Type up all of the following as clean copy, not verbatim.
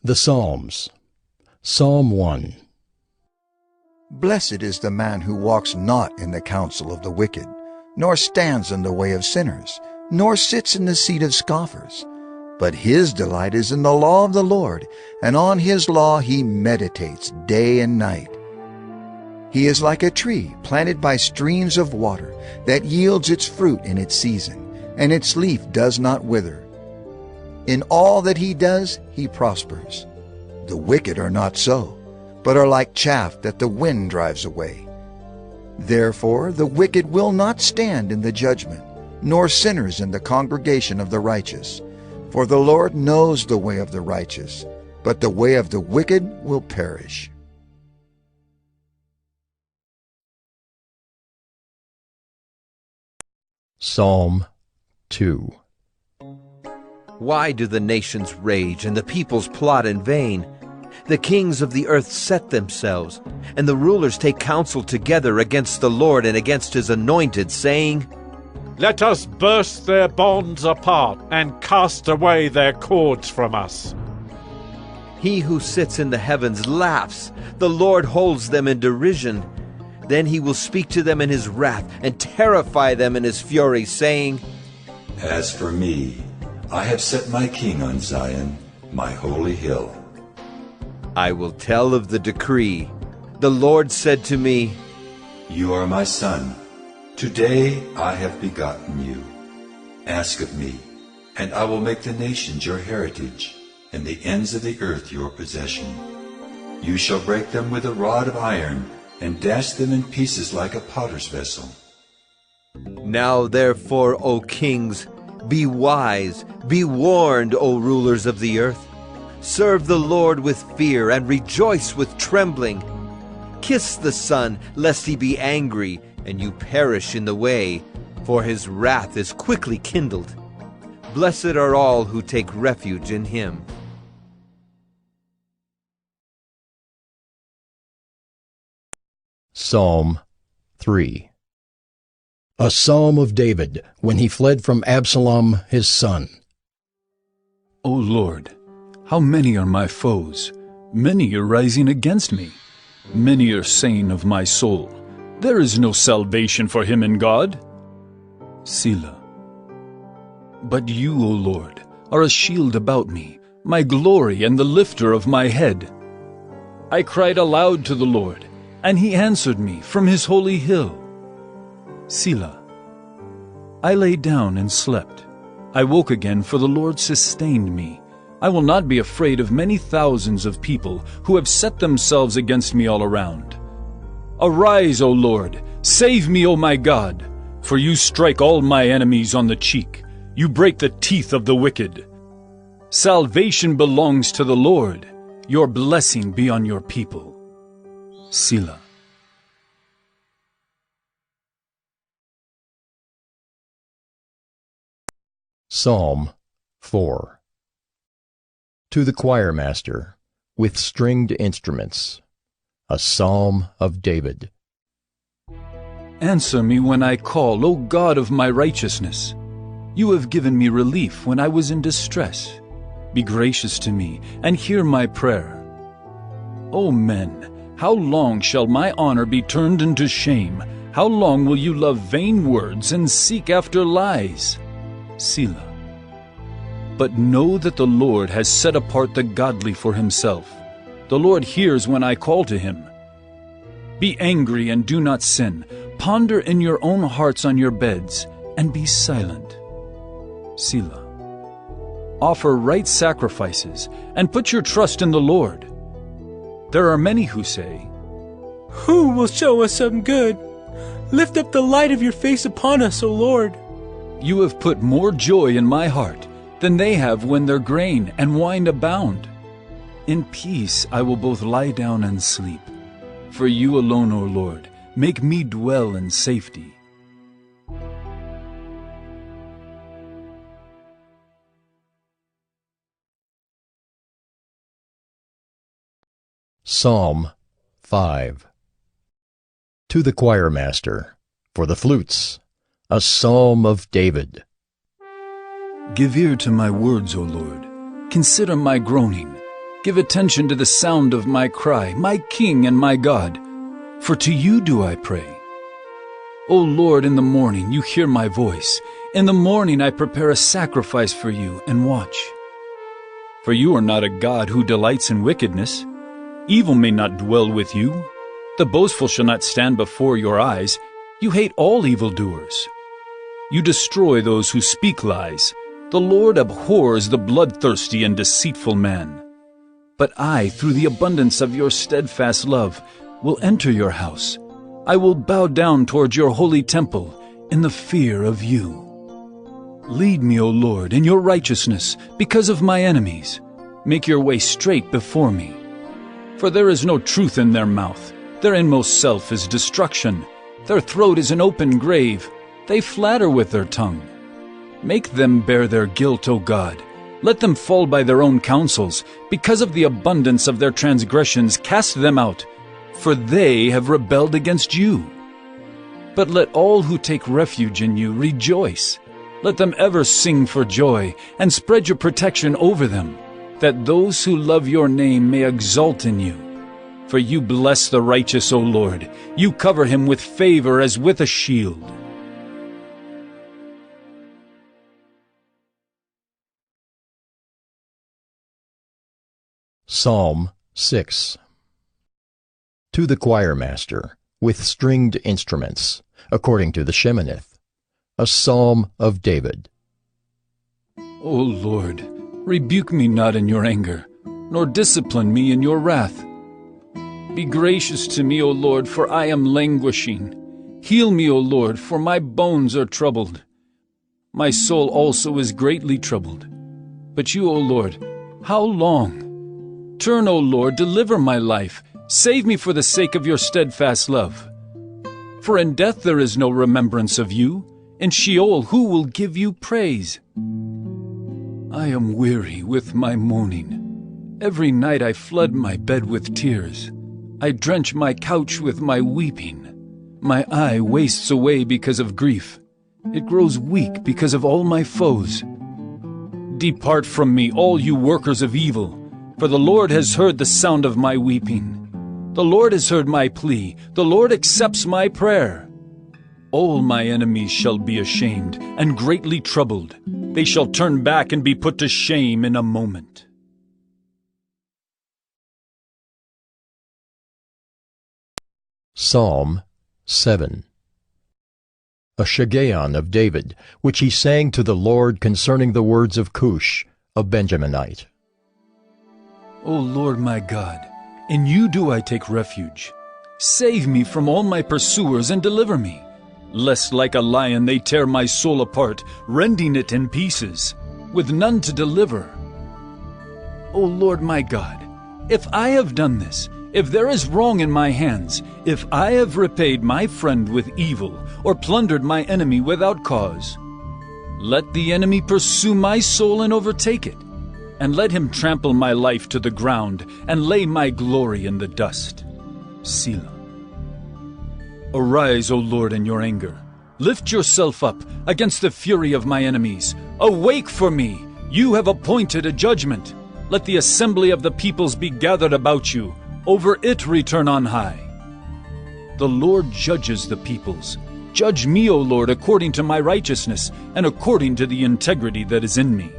The Psalms. Psalm 1. Blessed is the man who walks not in the counsel of the wicked, nor stands in the way of sinners, nor sits in the seat of scoffers. But his delight is in the law of the Lord, and on his law he meditates day and night. He is like a tree planted by streams of water, that yields its fruit in its season, and its leaf does not wither. In all that he does, he prospers. The wicked are not so, but are like chaff that the wind drives away. Therefore the wicked will not stand in the judgment, nor sinners in the congregation of the righteous. For the Lord knows the way of the righteous, but the way of the wicked will perish. Psalm 2. Why do the nations rage and the peoples plot in vain? The kings of the earth set themselves, and the rulers take counsel together against the Lord and against his anointed, saying, Let us burst their bonds apart and cast away their cords from us. He who sits in the heavens laughs. The Lord holds them in derision. Then he will speak to them in his wrath and terrify them in his fury, saying, As for me, I have set my king on Zion, my holy hill. I will tell of the decree. The Lord said to me, You are my son. Today I have begotten you. Ask of me, and I will make the nations your heritage, and the ends of the earth your possession. You shall break them with a rod of iron, and dash them in pieces like a potter's vessel. Now therefore, O kings, be wise, be warned, O rulers of the earth. Serve the Lord with fear and rejoice with trembling. Kiss the Son, lest he be angry, and you perish in the way, for his wrath is quickly kindled. Blessed are all who take refuge in him. Psalm 3. A psalm of David, when he fled from Absalom his son. O Lord, how many are my foes? Many are rising against me. Many are saying of my soul, There is no salvation for him in God. Selah. But you, O Lord, are a shield about me, my glory and the lifter of my head. I cried aloud to the Lord, and he answered me from his holy hill. Selah. I lay down and slept. I woke again, for the Lord sustained me. I will not be afraid of many thousands of people who have set themselves against me all around. Arise, O Lord, save me, O my God, for you strike all my enemies on the cheek. You break the teeth of the wicked. Salvation belongs to the Lord. Your blessing be on your people. Selah. Psalm 4. To the choir master, with stringed instruments, a psalm of David. Answer me when I call, O God of my righteousness. You have given me relief when I was in distress. Be gracious to me and hear my prayer. O men, how long shall my honor be turned into shame? How long will you love vain words and seek after lies? Selah. But know that the Lord has set apart the godly for himself. The Lord hears when I call to him. Be angry and do not sin. Ponder in your own hearts on your beds, and be silent. Selah. Offer right sacrifices, and put your trust in the Lord. There are many who say, Who will show us some good? Lift up the light of your face upon us, O Lord. You have put more joy in my heart than they have when their grain and wine abound. In peace I will both lie down and sleep. For you alone, O Lord, make me dwell in safety. Psalm 5. To the choir master, for the flutes, a psalm of David. Give ear to my words, O Lord. Consider my groaning. Give attention to the sound of my cry, my King and my God, for to you do I pray. O Lord, in the morning you hear my voice. In the morning I prepare a sacrifice for you and watch. For you are not a God who delights in wickedness. Evil may not dwell with you. The boastful shall not stand before your eyes. You hate all evildoers. You destroy those who speak lies. The Lord abhors the bloodthirsty and deceitful man. But I, through the abundance of your steadfast love, will enter your house. I will bow down toward your holy temple in the fear of you. Lead me, O Lord, in your righteousness because of my enemies. Make your way straight before me. For there is no truth in their mouth. Their inmost self is destruction. Their throat is an open grave. They flatter with their tongue. Make them bear their guilt, O God. Let them fall by their own counsels. Because of the abundance of their transgressions, cast them out, for they have rebelled against you. But let all who take refuge in you rejoice. Let them ever sing for joy, and spread your protection over them, that those who love your name may exult in you. For you bless the righteous, O Lord. You cover him with favor as with a shield. Psalm 6. To the choirmaster, with stringed instruments, according to the Sheminith, a psalm of David. O Lord, rebuke me not in your anger, nor discipline me in your wrath. Be gracious to me, O Lord, for I am languishing. Heal me, O Lord, for my bones are troubled. My soul also is greatly troubled. But you, O Lord, how long? Turn, O Lord, deliver my life. Save me for the sake of your steadfast love. For in death there is no remembrance of you. In Sheol who will give you praise? I am weary with my moaning. Every night I flood my bed with tears. I drench my couch with my weeping. My eye wastes away because of grief. It grows weak because of all my foes. Depart from me, all you workers of evil, for the Lord has heard the sound of my weeping. The Lord has heard my plea. The Lord accepts my prayer. All my enemies shall be ashamed and greatly troubled. They shall turn back and be put to shame in a moment. Psalm 7. A Shiggaion of David, which he sang to the Lord concerning the words of Cush, a Benjaminite. O Lord my God, in you do I take refuge. Save me from all my pursuers and deliver me, lest like a lion they tear my soul apart, rending it in pieces, with none to deliver. O Lord my God, if I have done this, if there is wrong in my hands, if I have repaid my friend with evil, or plundered my enemy without cause, let the enemy pursue my soul and overtake it, and let him trample my life to the ground, and lay my glory in the dust. Selah. Arise, O Lord, in your anger. Lift yourself up against the fury of my enemies. Awake for me. You have appointed a judgment. Let the assembly of the peoples be gathered about you. Over it return on high. The Lord judges the peoples. Judge me, O Lord, according to my righteousness, and according to the integrity that is in me.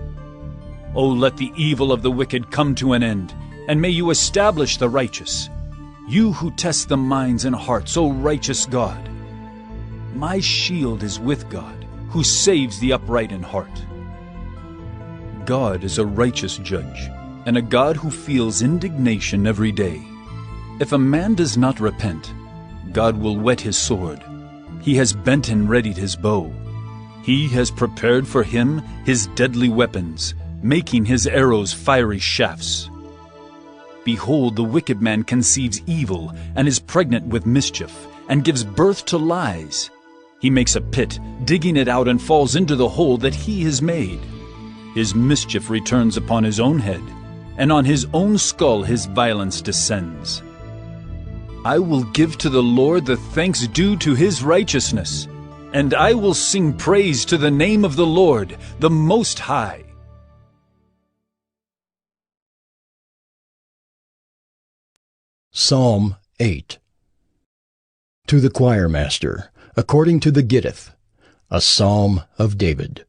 O let the evil of the wicked come to an end, and may you establish the righteous. You who test the minds and hearts, O righteous God. My shield is with God, who saves the upright in heart. God is a righteous judge, and a God who feels indignation every day. If a man does not repent, God will whet his sword. He has bent and readied his bow. He has prepared for him his deadly weapons, making his arrows fiery shafts. Behold, the wicked man conceives evil, and is pregnant with mischief, and gives birth to lies. He makes a pit, digging it out, and falls into the hole that he has made. His mischief returns upon his own head, and on his own skull his violence descends. I will give to the Lord the thanks due to his righteousness, and I will sing praise to the name of the Lord, the Most High. Psalm 8. To the choirmaster, according to the Gittith, a psalm of David.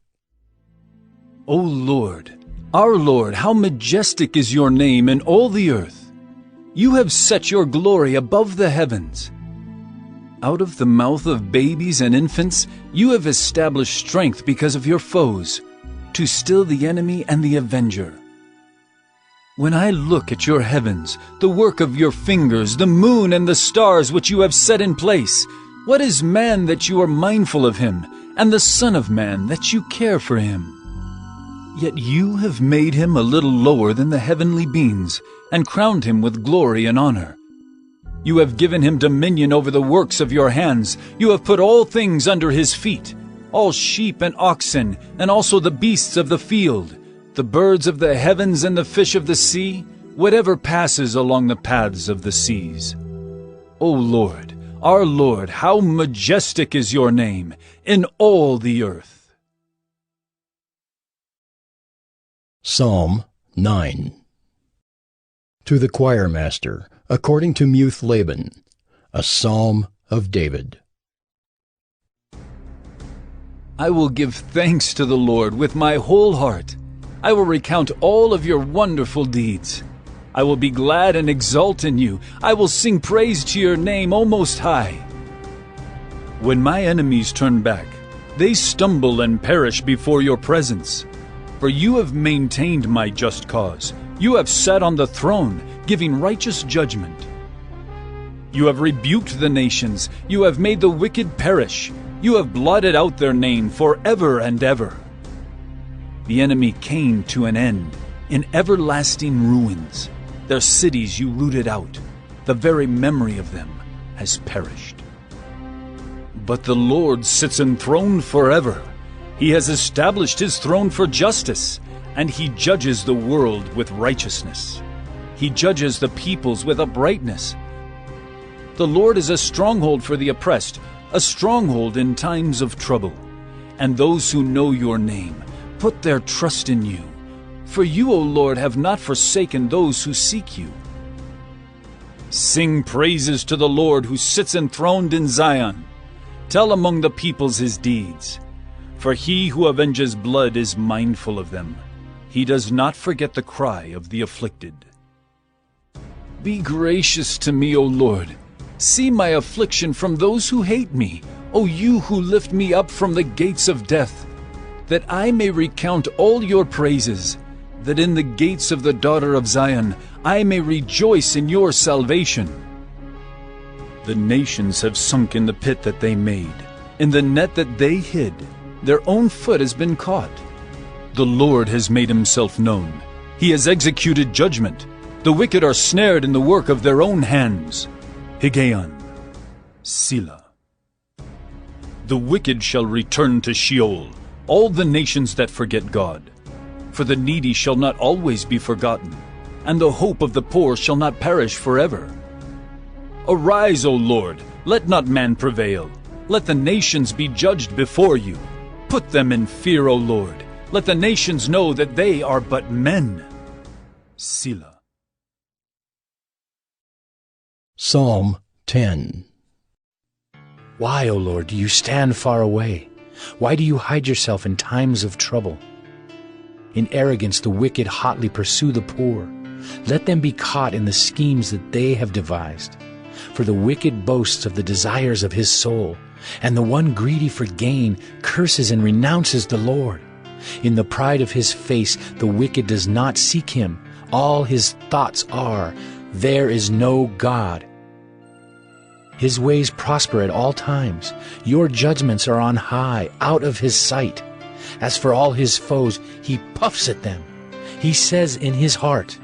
O Lord, our Lord, how majestic is your name in all the earth! You have set your glory above the heavens. Out of the mouth of babies and infants, you have established strength because of your foes, to still the enemy and the avenger. When I look at your heavens, the work of your fingers, the moon and the stars which you have set in place, what is man that you are mindful of him, and the Son of Man that you care for him? Yet you have made him a little lower than the heavenly beings, and crowned him with glory and honor. You have given him dominion over the works of your hands. You have put all things under his feet, all sheep and oxen, and also the beasts of the field, the birds of the heavens and the fish of the sea, whatever passes along the paths of the seas. O Lord, our Lord, how majestic is your name in all the earth. Psalm 9. To the choirmaster, according to Laban, a psalm of David. I will give thanks to the Lord with my whole heart. I will recount all of your wonderful deeds. I will be glad and exult in you. I will sing praise to your name, O Most High. When my enemies turn back, they stumble and perish before your presence. For you have maintained my just cause. You have sat on the throne, giving righteous judgment. You have rebuked the nations. You have made the wicked perish. You have blotted out their name forever and ever. The enemy came to an end in everlasting ruins. Their cities you rooted out. The very memory of them has perished. But the Lord sits enthroned forever. He has established his throne for justice, and he judges the world with righteousness. He judges the peoples with uprightness. The Lord is a stronghold for the oppressed, a stronghold in times of trouble. And those who know your name put their trust in you. For you, O Lord, have not forsaken those who seek you. Sing praises to the Lord who sits enthroned in Zion. Tell among the peoples his deeds. For he who avenges blood is mindful of them. He does not forget the cry of the afflicted. Be gracious to me, O Lord. See my affliction from those who hate me, O you who lift me up from the gates of death, that I may recount all your praises, that in the gates of the daughter of Zion I may rejoice in your salvation. The nations have sunk in the pit that they made, in the net that they hid. Their own foot has been caught. The Lord has made himself known. He has executed judgment. The wicked are snared in the work of their own hands. Higgaion, Selah. The wicked shall return to Sheol, all the nations that forget God. For the needy shall not always be forgotten, and the hope of the poor shall not perish forever. Arise, O Lord, let not man prevail. Let the nations be judged before you. Put them in fear, O Lord. Let the nations know that they are but men. Selah. Psalm 10. Why, O Lord, do you stand far away? Why do you hide yourself in times of trouble? In arrogance the wicked hotly pursue the poor. Let them be caught in the schemes that they have devised. For the wicked boasts of the desires of his soul, and the one greedy for gain curses and renounces the Lord. In the pride of his face the wicked does not seek him. All his thoughts are, there is no God. His ways prosper at all times. Your judgments are on high, out of his sight. As for all his foes, he puffs at them. He says in his heart,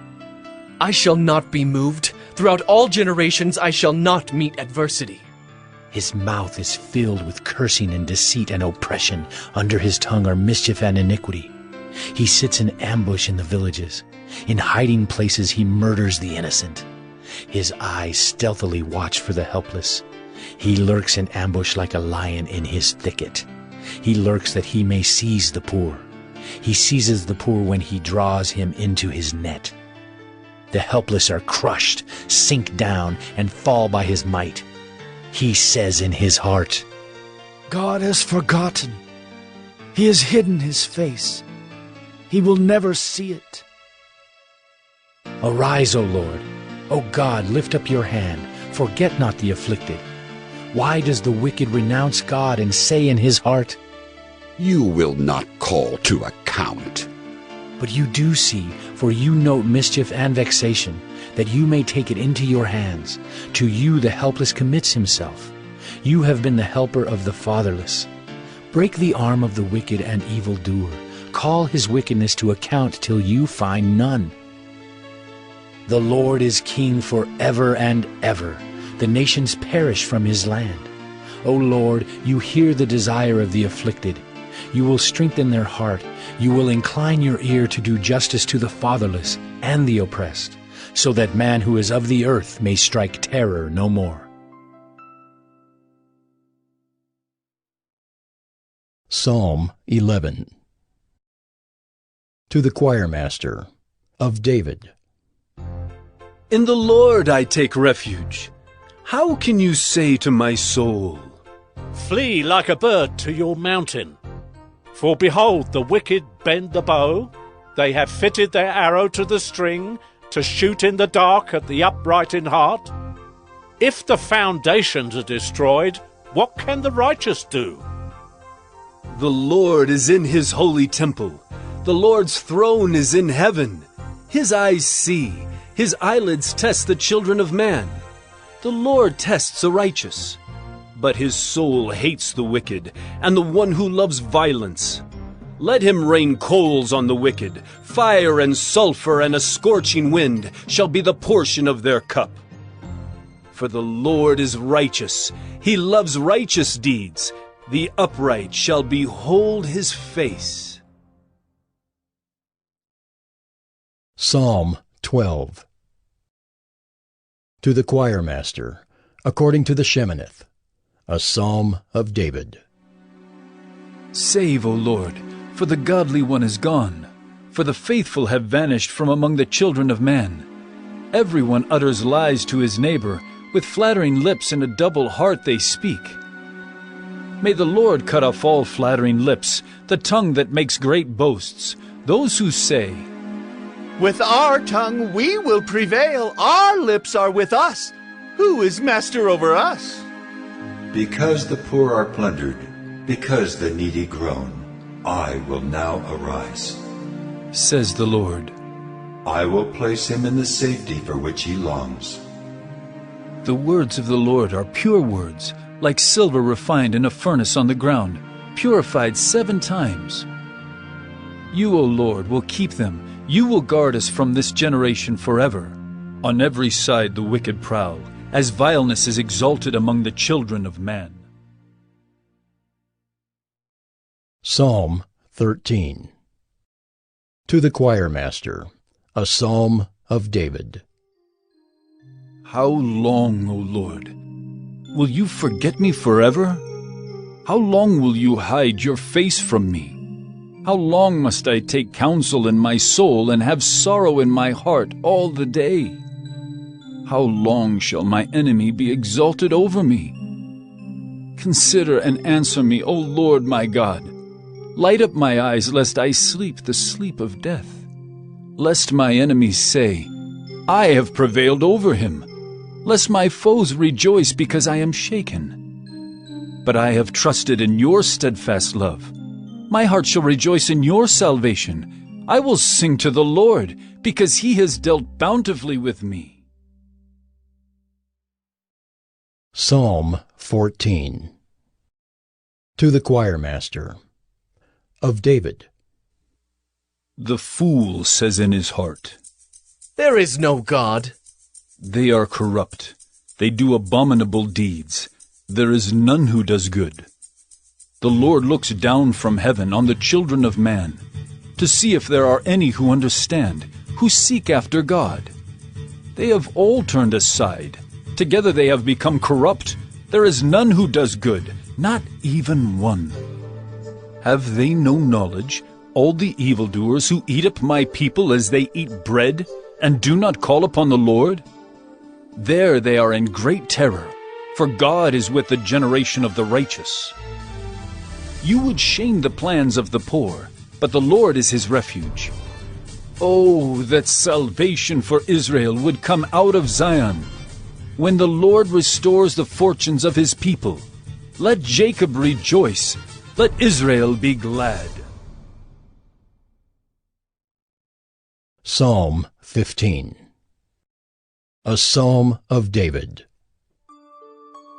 I shall not be moved. Throughout all generations I shall not meet adversity. His mouth is filled with cursing and deceit and oppression. Under his tongue are mischief and iniquity. He sits in ambush in the villages. In hiding places he murders the innocent. His eyes stealthily watch for the helpless. He lurks in ambush like a lion in his thicket. He lurks that he may seize the poor. He seizes the poor when he draws him into his net. The helpless are crushed, sink down, and fall by his might. He says in his heart, God has forgotten. He has hidden his face. He will never see it. Arise, O Lord. O God, lift up your hand. Forget not the afflicted. Why does the wicked renounce God and say in his heart, You will not call to account. But you do see, for you note mischief and vexation, that you may take it into your hands. To you the helpless commits himself. You have been the helper of the fatherless. Break the arm of the wicked and evildoer. Call his wickedness to account till you find none. The Lord is king forever and ever. The nations perish from his land. O Lord, you hear the desire of the afflicted. You will strengthen their heart. You will incline your ear to do justice to the fatherless and the oppressed, so that man who is of the earth may strike terror no more. Psalm 11. To the choirmaster, of David. In the Lord I take refuge. How can you say to my soul, Flee like a bird to your mountain. For behold, the wicked bend the bow. They have fitted their arrow to the string, to shoot in the dark at the upright in heart. If the foundations are destroyed, what can the righteous do? The Lord is in his holy temple. The Lord's throne is in heaven. His eyes see, his eyelids test the children of man. The Lord tests the righteous, but his soul hates the wicked and the one who loves violence. Let him rain coals on the wicked. Fire and sulfur and a scorching wind shall be the portion of their cup. For the Lord is righteous. He loves righteous deeds. The upright shall behold his face. Psalm 12. To the choirmaster, according to the Sheminith, a psalm of David. Save, O Lord, for the godly one is gone, for the faithful have vanished from among the children of man. Everyone utters lies to his neighbor, with flattering lips and a double heart they speak. May the Lord cut off all flattering lips, the tongue that makes great boasts, those who say, With our tongue we will prevail. Our lips are with us. Who is master over us? Because the poor are plundered, because the needy groan, I will now arise. Says the Lord. I will place him in the safety for which he longs. The words of the Lord are pure words, like silver refined in a furnace on the ground, purified 7 times. You, O Lord, will keep them. You will guard us from this generation forever. On every side the wicked prowl, as vileness is exalted among the children of man. Psalm 13. To the choirmaster, a psalm of David. How long, O Lord, will you forget me forever? How long will you hide your face from me? How long must I take counsel in my soul and have sorrow in my heart all the day? How long shall my enemy be exalted over me? Consider and answer me, O Lord my God. Light up my eyes, lest I sleep the sleep of death. Lest my enemies say, I have prevailed over him. Lest my foes rejoice because I am shaken. But I have trusted in your steadfast love. My heart shall rejoice in your salvation. I will sing to the Lord, because he has dealt bountifully with me. Psalm 14. To the choirmaster, of David. The fool says in his heart, There is no God. They are corrupt. They do abominable deeds. There is none who does good. The Lord looks down from heaven on the children of man, to see if there are any who understand, who seek after God. They have all turned aside. Together they have become corrupt. There is none who does good, not even one. Have they no knowledge, all the evildoers who eat up my people as they eat bread, and do not call upon the Lord? There they are in great terror, for God is with the generation of the righteous. You would shame the plans of the poor, but the Lord is his refuge. Oh, that salvation for Israel would come out of Zion. When the Lord restores the fortunes of his people, let Jacob rejoice, let Israel be glad. Psalm 15. A Psalm of David.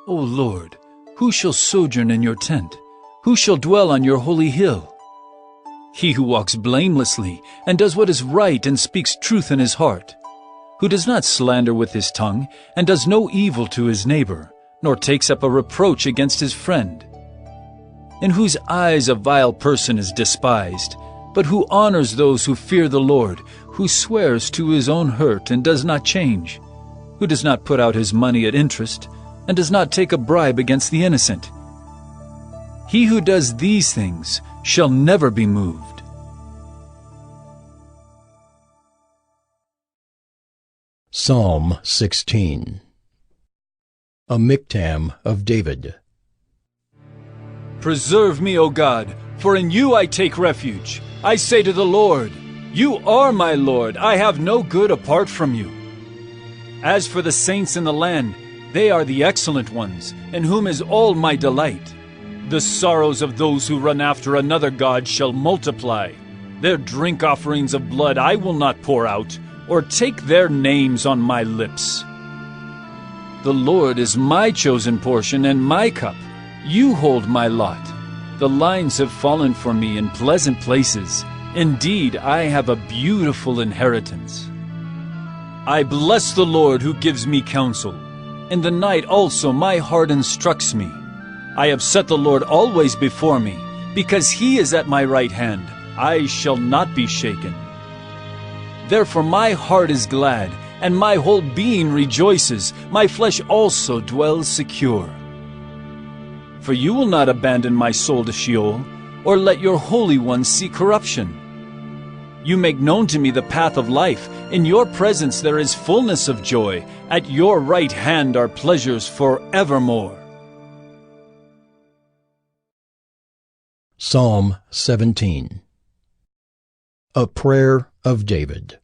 O Lord, who shall sojourn in your tent? Who shall dwell on your holy hill? He who walks blamelessly and does what is right and speaks truth in his heart, who does not slander with his tongue and does no evil to his neighbor, nor takes up a reproach against his friend, in whose eyes a vile person is despised, but who honors those who fear the Lord, who swears to his own hurt and does not change, who does not put out his money at interest, and does not take a bribe against the innocent. He who does these things shall never be moved. Psalm 16. A Miktam of David. Preserve me, O God, for in you I take refuge. I say to the Lord, you are my Lord. I have no good apart from you. As for the saints in the land, they are the excellent ones, in whom is all my delight. The sorrows of those who run after another god shall multiply. Their drink offerings of blood I will not pour out, or take their names on my lips. The Lord is my chosen portion and my cup. You hold my lot. The lines have fallen for me in pleasant places. Indeed, I have a beautiful inheritance. I bless the Lord who gives me counsel. In the night also my heart instructs me. I have set the Lord always before me. Because he is at my right hand, I shall not be shaken. Therefore my heart is glad, and my whole being rejoices. My flesh also dwells secure. For you will not abandon my soul to Sheol, or let your Holy One see corruption. You make known to me the path of life. In your presence there is fullness of joy. At your right hand are pleasures forevermore. Psalm 17. A Prayer of David.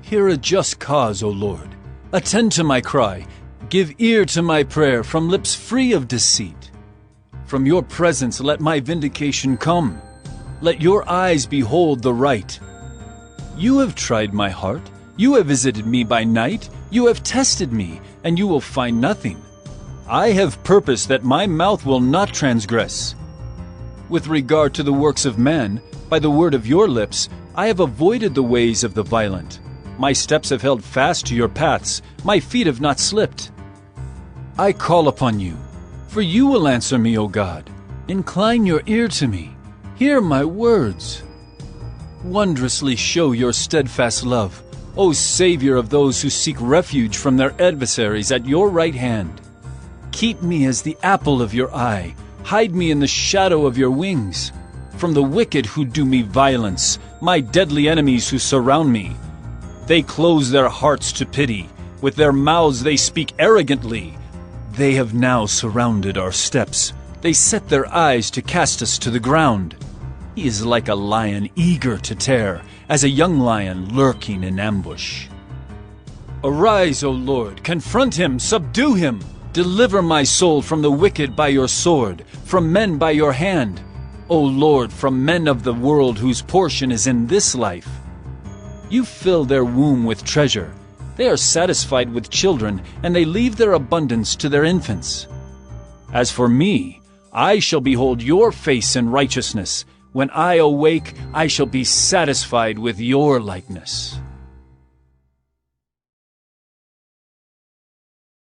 Hear a just cause, O Lord. Attend to my cry. Give ear to my prayer from lips free of deceit. From your presence let my vindication come. Let your eyes behold the right. You have tried my heart. You have visited me by night. You have tested me, and you will find nothing. I have purposed that my mouth will not transgress. With regard to the works of man, by the word of your lips, I have avoided the ways of the violent. My steps have held fast to your paths. My feet have not slipped. I call upon you, for you will answer me, O God. Incline your ear to me. Hear my words. Wondrously show your steadfast love, O Savior of those who seek refuge from their adversaries at your right hand. Keep me as the apple of your eye. Hide me in the shadow of your wings. From the wicked who do me violence, my deadly enemies who surround me. They close their hearts to pity. With their mouths they speak arrogantly. They have now surrounded our steps. They set their eyes to cast us to the ground. He is like a lion eager to tear, as a young lion lurking in ambush. Arise, O Lord, confront him, subdue him. Deliver my soul from the wicked by your sword, from men by your hand. O Lord, from men of the world whose portion is in this life. You fill their womb with treasure. They are satisfied with children, and they leave their abundance to their infants. As for me, I shall behold your face in righteousness. When I awake, I shall be satisfied with your likeness.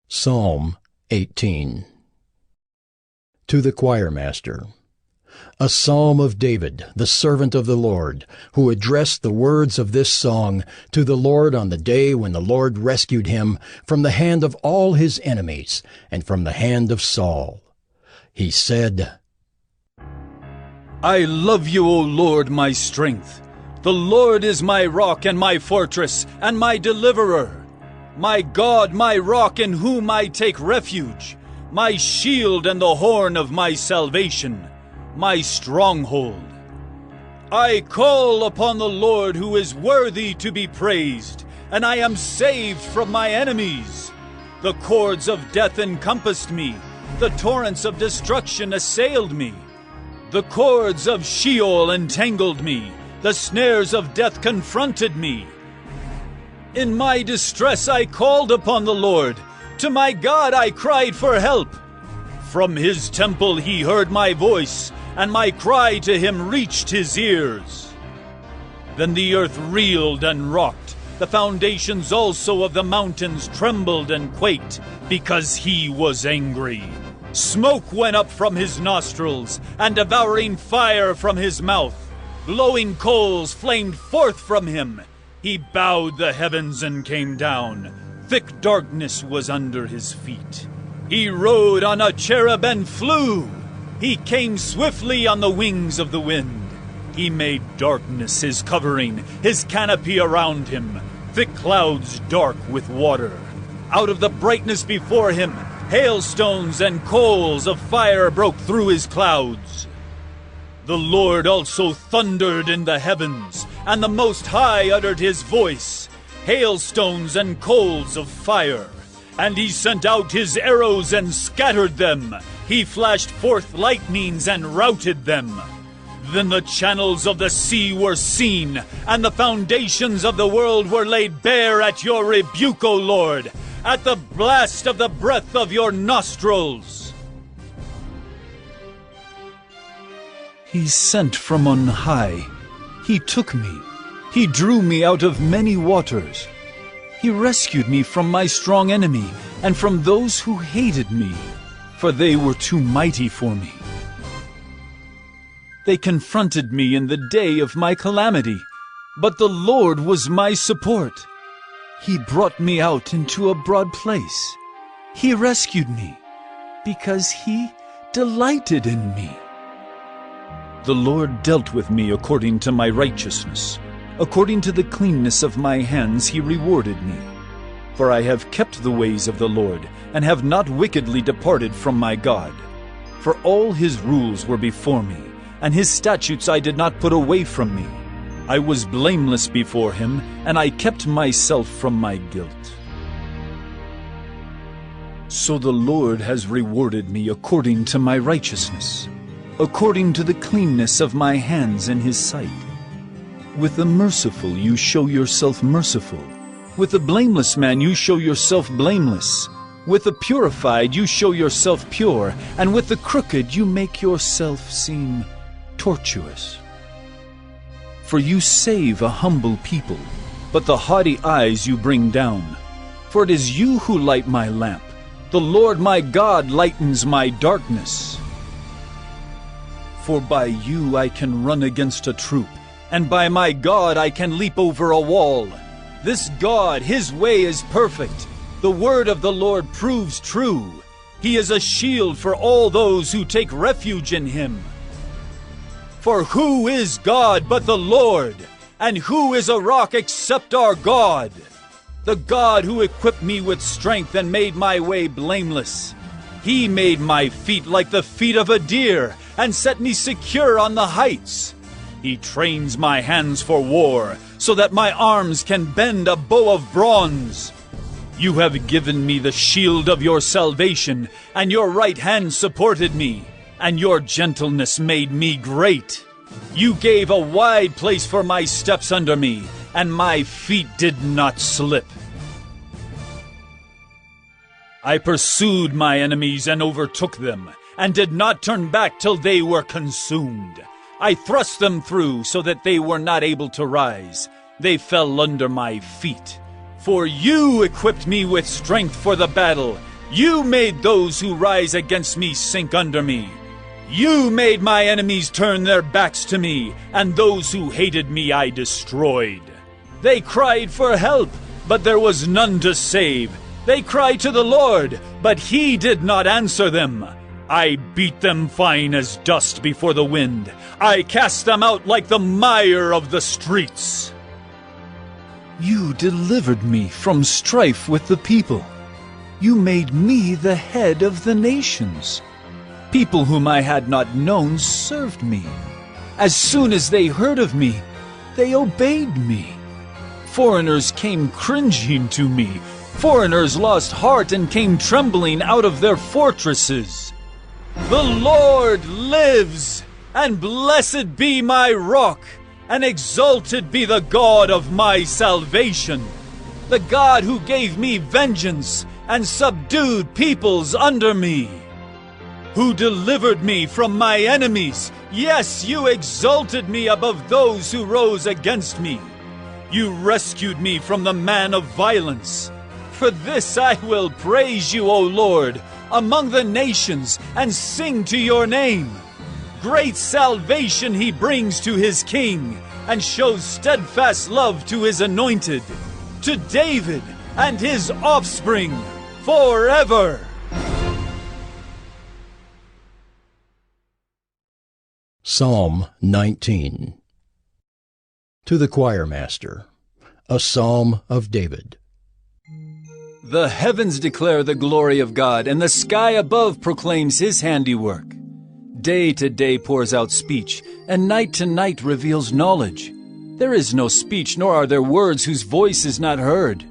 Psalm 18. To the choirmaster. A psalm of David, the servant of the Lord, who addressed the words of this song to the Lord on the day when the Lord rescued him from the hand of all his enemies and from the hand of Saul. He said, I love you, O Lord, my strength. The Lord is my rock and my fortress and my deliverer. My God, my rock in whom I take refuge, my shield and the horn of my salvation, my stronghold. I call upon the Lord who is worthy to be praised, and I am saved from my enemies. The cords of death encompassed me, the torrents of destruction assailed me. The cords of Sheol entangled me, the snares of death confronted me. In my distress I called upon the Lord. To my God I cried for help. From his temple he heard my voice, and my cry to him reached his ears. Then the earth reeled and rocked. The foundations also of the mountains trembled and quaked, because he was angry. Smoke went up from his nostrils, and devouring fire from his mouth. Glowing coals flamed forth from him. He bowed the heavens and came down. Thick darkness was under his feet. He rode on a cherub and flew. He came swiftly on the wings of the wind. He made darkness his covering, his canopy around him, thick clouds dark with water. Out of the brightness before him, hailstones and coals of fire broke through his clouds. The Lord also thundered in the heavens, and the Most High uttered his voice, hailstones and coals of fire. And he sent out his arrows and scattered them. He flashed forth lightnings and routed them. Then the channels of the sea were seen, and the foundations of the world were laid bare at your rebuke, O Lord, at the blast of the breath of your nostrils. He sent from on high. He took me. He drew me out of many waters. He rescued me from my strong enemy and from those who hated me, for they were too mighty for me. They confronted me in the day of my calamity, but the Lord was my support. He brought me out into a broad place. He rescued me because he delighted in me. The Lord dealt with me according to my righteousness. According to the cleanness of my hands he rewarded me. For I have kept the ways of the Lord, and have not wickedly departed from my God. For all his rules were before me, and his statutes I did not put away from me. I was blameless before him, and I kept myself from my guilt. So the Lord has rewarded me according to my righteousness, according to the cleanness of my hands in his sight. With the merciful you show yourself merciful. With the blameless man you show yourself blameless. With the purified you show yourself pure, and with the crooked you make yourself seem tortuous. For you save a humble people, but the haughty eyes you bring down. For it is you who light my lamp. The Lord my God lightens my darkness. For by you I can run against a troop, and by my God I can leap over a wall. This God, his way is perfect. The word of the Lord proves true. He is a shield for all those who take refuge in him. For who is God but the Lord? And who is a rock except our God? The God who equipped me with strength and made my way blameless. He made my feet like the feet of a deer, and set me secure on the heights. He trains my hands for war, so that my arms can bend a bow of bronze. You have given me the shield of your salvation, and your right hand supported me, and your gentleness made me great. You gave a wide place for my steps under me, and my feet did not slip. I pursued my enemies and overtook them, and did not turn back till they were consumed. I thrust them through so that they were not able to rise. They fell under my feet. For you equipped me with strength for the battle. You made those who rise against me sink under me. You made my enemies turn their backs to me, and those who hated me I destroyed. They cried for help, but there was none to save. They cried to the Lord, but he did not answer them. I beat them fine as dust before the wind. I cast them out like the mire of the streets. You delivered me from strife with the people. You made me the head of the nations. People whom I had not known served me. As soon as they heard of me, they obeyed me. Foreigners came cringing to me. Foreigners lost heart and came trembling out of their fortresses. The Lord lives, and blessed be my rock, and exalted be the God of my salvation, the God who gave me vengeance and subdued peoples under me, who delivered me from my enemies. Yes, you exalted me above those who rose against me. You rescued me from the man of violence. For this I will praise you, O Lord, among the nations, and sing to your name. Great salvation he brings to his king, and shows steadfast love to his anointed, to David and his offspring forever. Psalm 19. To the choirmaster, a psalm of David. The heavens declare the glory of God, and the sky above proclaims his handiwork. Day to day pours out speech, and night to night reveals knowledge. There is no speech, nor are there words whose voice is not heard.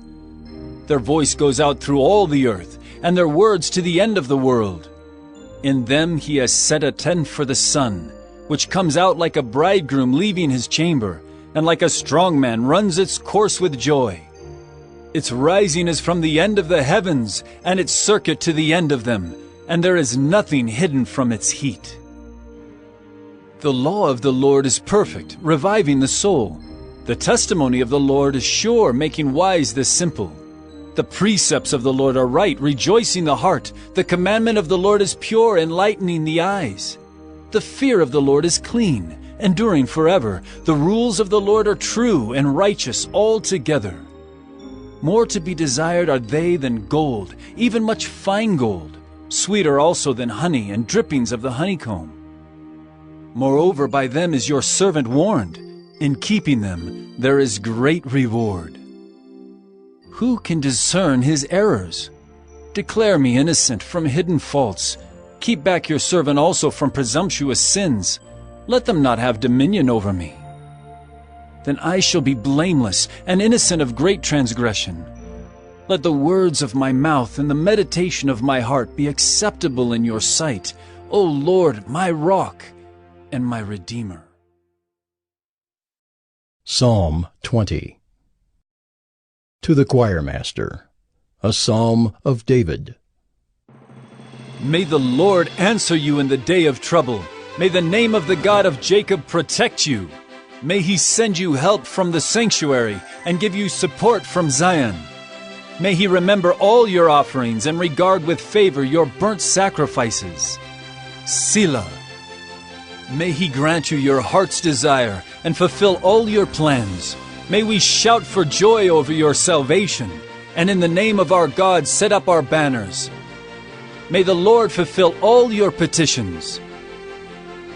Their voice goes out through all the earth, and their words to the end of the world. In them he has set a tent for the sun, which comes out like a bridegroom leaving his chamber, and like a strong man runs its course with joy. Its rising is from the end of the heavens, and its circuit to the end of them, and there is nothing hidden from its heat. The law of the Lord is perfect, reviving the soul. The testimony of the Lord is sure, making wise the simple. The precepts of the Lord are right, rejoicing the heart. The commandment of the Lord is pure, enlightening the eyes. The fear of the Lord is clean, enduring forever. The rules of the Lord are true and righteous altogether. More to be desired are they than gold, even much fine gold, sweeter also than honey and drippings of the honeycomb. Moreover, by them is your servant warned. In keeping them there is great reward. Who can discern his errors? Declare me innocent from hidden faults. Keep back your servant also from presumptuous sins. Let them not have dominion over me. Then I shall be blameless and innocent of great transgression. Let the words of my mouth and the meditation of my heart be acceptable in your sight, O Lord, my rock and my Redeemer. Psalm 20. To the choirmaster, a psalm of David. May the Lord answer you in the day of trouble. May the name of the God of Jacob protect you. May he send you help from the sanctuary and give you support from Zion. May he remember all your offerings and regard with favor your burnt sacrifices. Selah. May he grant you your heart's desire and fulfill all your plans. May we shout for joy over your salvation, and in the name of our God set up our banners. May the Lord fulfill all your petitions.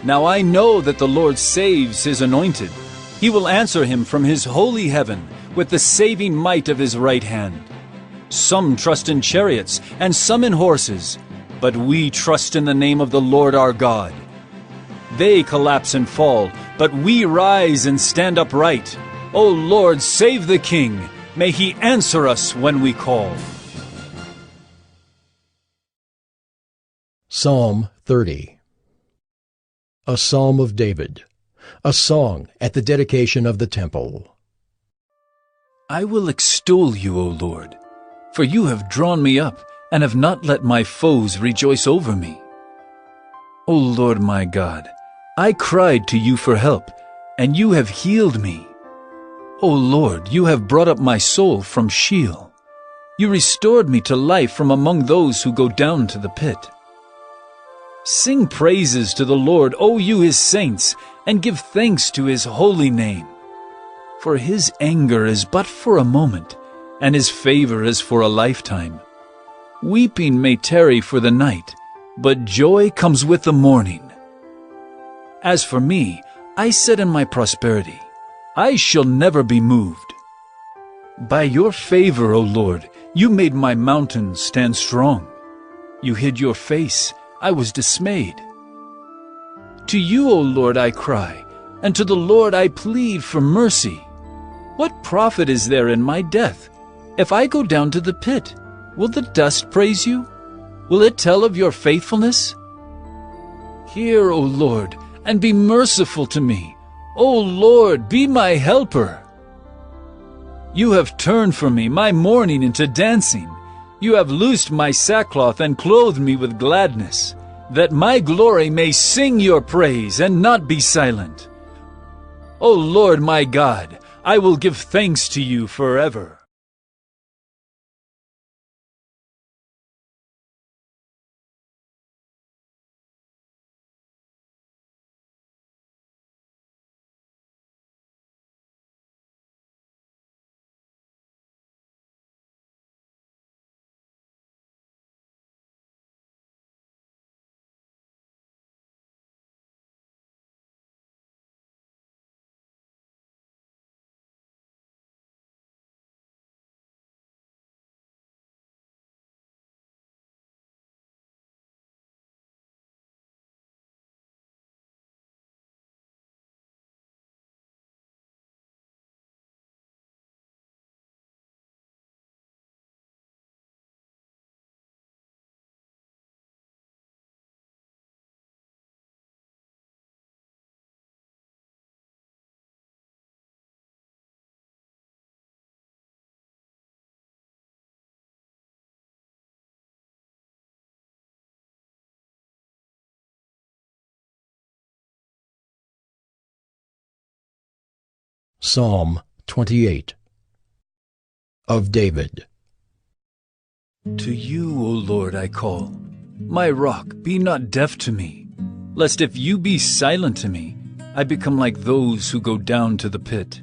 Now I know that the Lord saves his anointed. He will answer him from his holy heaven with the saving might of his right hand. Some trust in chariots and some in horses, but we trust in the name of the Lord our God. They collapse and fall, but we rise and stand upright. O Lord, save the King. May he answer us when we call. Psalm 30. A psalm of David, a song at the dedication of the temple. I will extol you, O Lord, for you have drawn me up and have not let my foes rejoice over me. O Lord my God, I cried to you for help, and you have healed me. O Lord, you have brought up my soul from Sheol. You restored me to life from among those who go down to the pit. Sing praises to the Lord, O you his saints, and give thanks to his holy name. For his anger is but for a moment, and his favor is for a lifetime. Weeping may tarry for the night, but joy comes with the morning. As for me, I said in my prosperity, I shall never be moved. By your favor, O Lord, you made my mountains stand strong. You hid your face, I was dismayed. To you, O Lord, I cry, and to the Lord I plead for mercy. What profit is there in my death? If I go down to the pit, will the dust praise you? Will it tell of your faithfulness? Hear, O Lord, and be merciful to me. O Lord, be my helper. You have turned for me my mourning into dancing. You have loosed my sackcloth and clothed me with gladness, that my glory may sing your praise and not be silent. O Lord my God, I will give thanks to you forever. Psalm 28 of David. To you, O Lord, I call. My rock, be not deaf to me, lest if you be silent to me, I become like those who go down to the pit.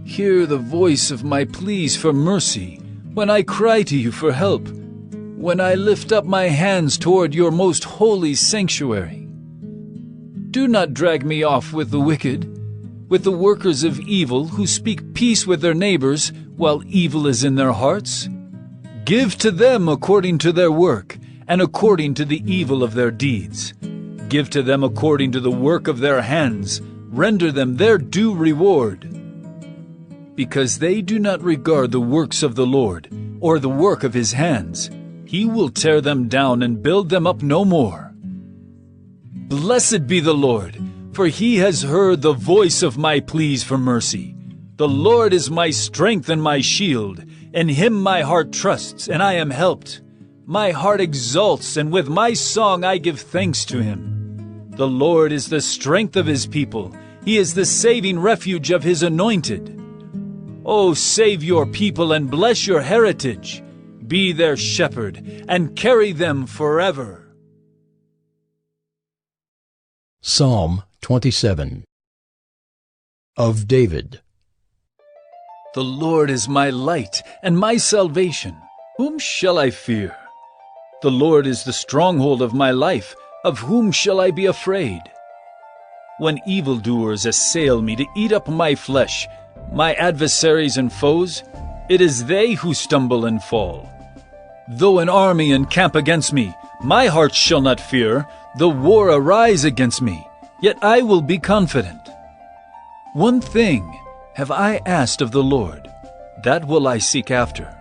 Hear the voice of my pleas for mercy, when I cry to you for help, when I lift up my hands toward your most holy sanctuary. Do not drag me off with the wicked, with the workers of evil who speak peace with their neighbors while evil is in their hearts. Give to them according to their work and according to the evil of their deeds. Give to them according to the work of their hands. Render them their due reward. Because they do not regard the works of the Lord or the work of his hands, he will tear them down and build them up no more. Blessed be the Lord, for he has heard the voice of my pleas for mercy. The Lord is my strength and my shield. In him my heart trusts, and I am helped. My heart exults, and with my song I give thanks to him. The Lord is the strength of his people. He is the saving refuge of his anointed. O save your people and bless your heritage. Be their shepherd, and carry them forever. Psalm 27 of David. The Lord is my light and my salvation. Whom shall I fear? The Lord is the stronghold of my life. Of whom shall I be afraid? When evildoers assail me to eat up my flesh, my adversaries and foes, it is they who stumble and fall. Though an army encamp against me, my heart shall not fear. Though war arise against me, yet I will be confident. One thing have I asked of the Lord, that will I seek after,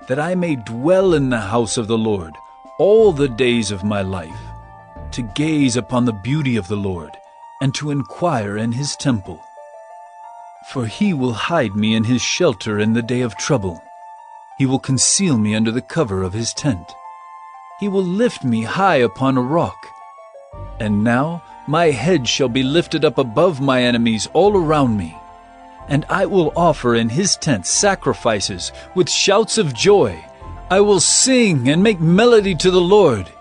that I may dwell in the house of the Lord all the days of my life, to gaze upon the beauty of the Lord, and to inquire in his temple. For he will hide me in his shelter in the day of trouble. He will conceal me under the cover of his tent. He will lift me high upon a rock. And now my head shall be lifted up above my enemies all around me. And I will offer in his tent sacrifices with shouts of joy. I will sing and make melody to the Lord.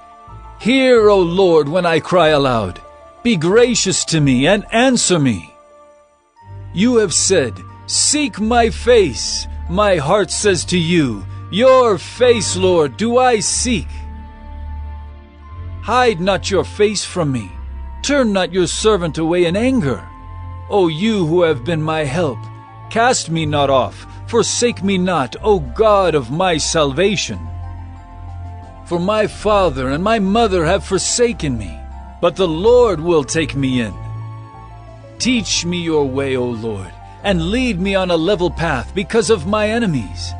Hear, O Lord, when I cry aloud. Be gracious to me and answer me. You have said, seek my face. My heart says to you, your face, Lord, do I seek. Hide not your face from me. Turn not your servant away in anger. O you who have been my help, cast me not off, forsake me not, O God of my salvation. For my father and my mother have forsaken me, but the Lord will take me in. Teach me your way, O Lord, and lead me on a level path because of my enemies.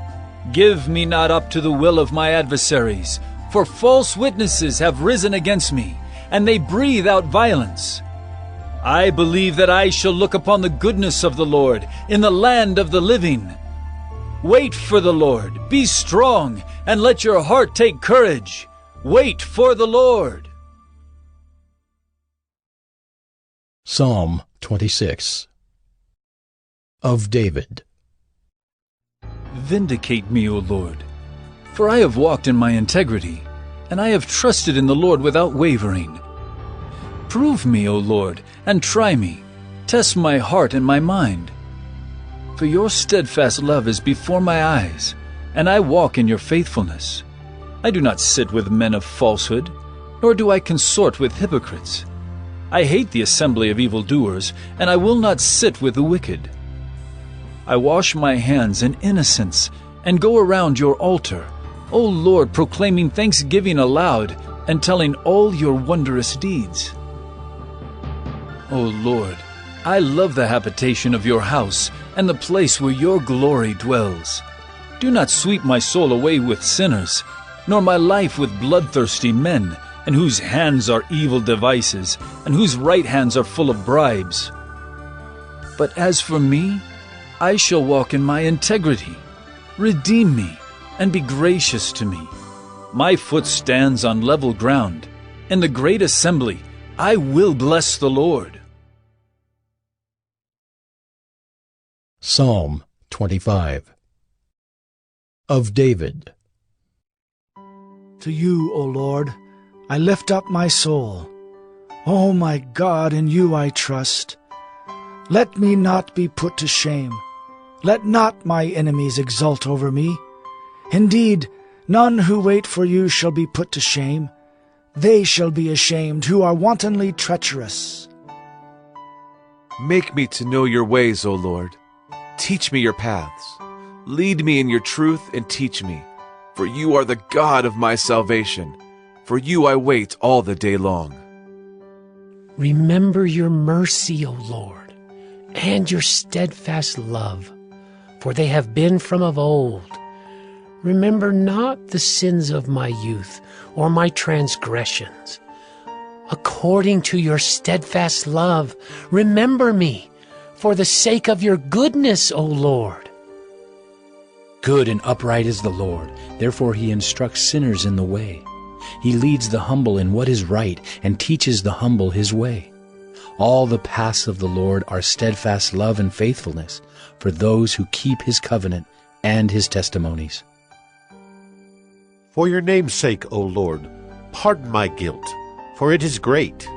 Give me not up to the will of my adversaries, for false witnesses have risen against me, and they breathe out violence. I believe that I shall look upon the goodness of the Lord in the land of the living. Wait for the Lord, be strong, and let your heart take courage. Wait for the Lord. Psalm 26. Of David. Vindicate me, O Lord, for I have walked in my integrity, and I have trusted in the Lord without wavering. Prove me, O Lord, and try me. Test my heart and my mind. For your steadfast love is before my eyes, and I walk in your faithfulness. I do not sit with men of falsehood, nor do I consort with hypocrites. I hate the assembly of evildoers, and I will not sit with the wicked. I wash my hands in innocence, and go around your altar, O Lord, proclaiming thanksgiving aloud, and telling all your wondrous deeds. O Lord, I love the habitation of your house, and the place where your glory dwells. Do not sweep my soul away with sinners, nor my life with bloodthirsty men, and whose hands are evil devices, and whose right hands are full of bribes. But as for me, I shall walk in my integrity. Redeem me, and be gracious to me. My foot stands on level ground. In the great assembly, I will bless the Lord. Psalm 25. Of David. To you, O Lord, I lift up my soul. O my God, in you I trust. Let me not be put to shame. Let not my enemies exult over me. Indeed, none who wait for you shall be put to shame. They shall be ashamed who are wantonly treacherous. Make me to know your ways, O Lord. Teach me your paths. Lead me in your truth and teach me. For you are the God of my salvation. For you I wait all the day long. Remember your mercy, O Lord, and your steadfast love, for they have been from of old. Remember not the sins of my youth, or my transgressions. According to your steadfast love, remember me, for the sake of your goodness, O Lord. Good and upright is the Lord, therefore he instructs sinners in the way. He leads the humble in what is right, and teaches the humble his way. All the paths of the Lord are steadfast love and faithfulness for those who keep his covenant and his testimonies. For your name's sake, O Lord, pardon my guilt, for it is great.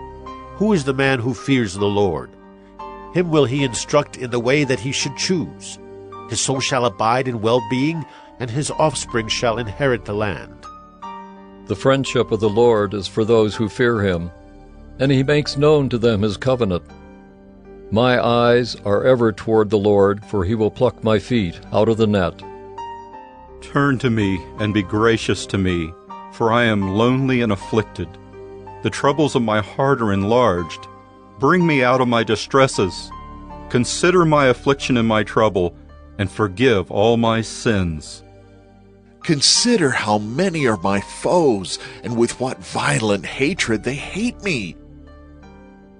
Who is the man who fears the Lord? Him will he instruct in the way that he should choose. His soul shall abide in well-being, and his offspring shall inherit the land. The friendship of the Lord is for those who fear him, and he makes known to them his covenant. My eyes are ever toward the Lord, for he will pluck my feet out of the net. Turn to me and be gracious to me, for I am lonely and afflicted. The troubles of my heart are enlarged. Bring me out of my distresses. Consider my affliction and my trouble, and forgive all my sins. Consider how many are my foes, and with what violent hatred they hate me.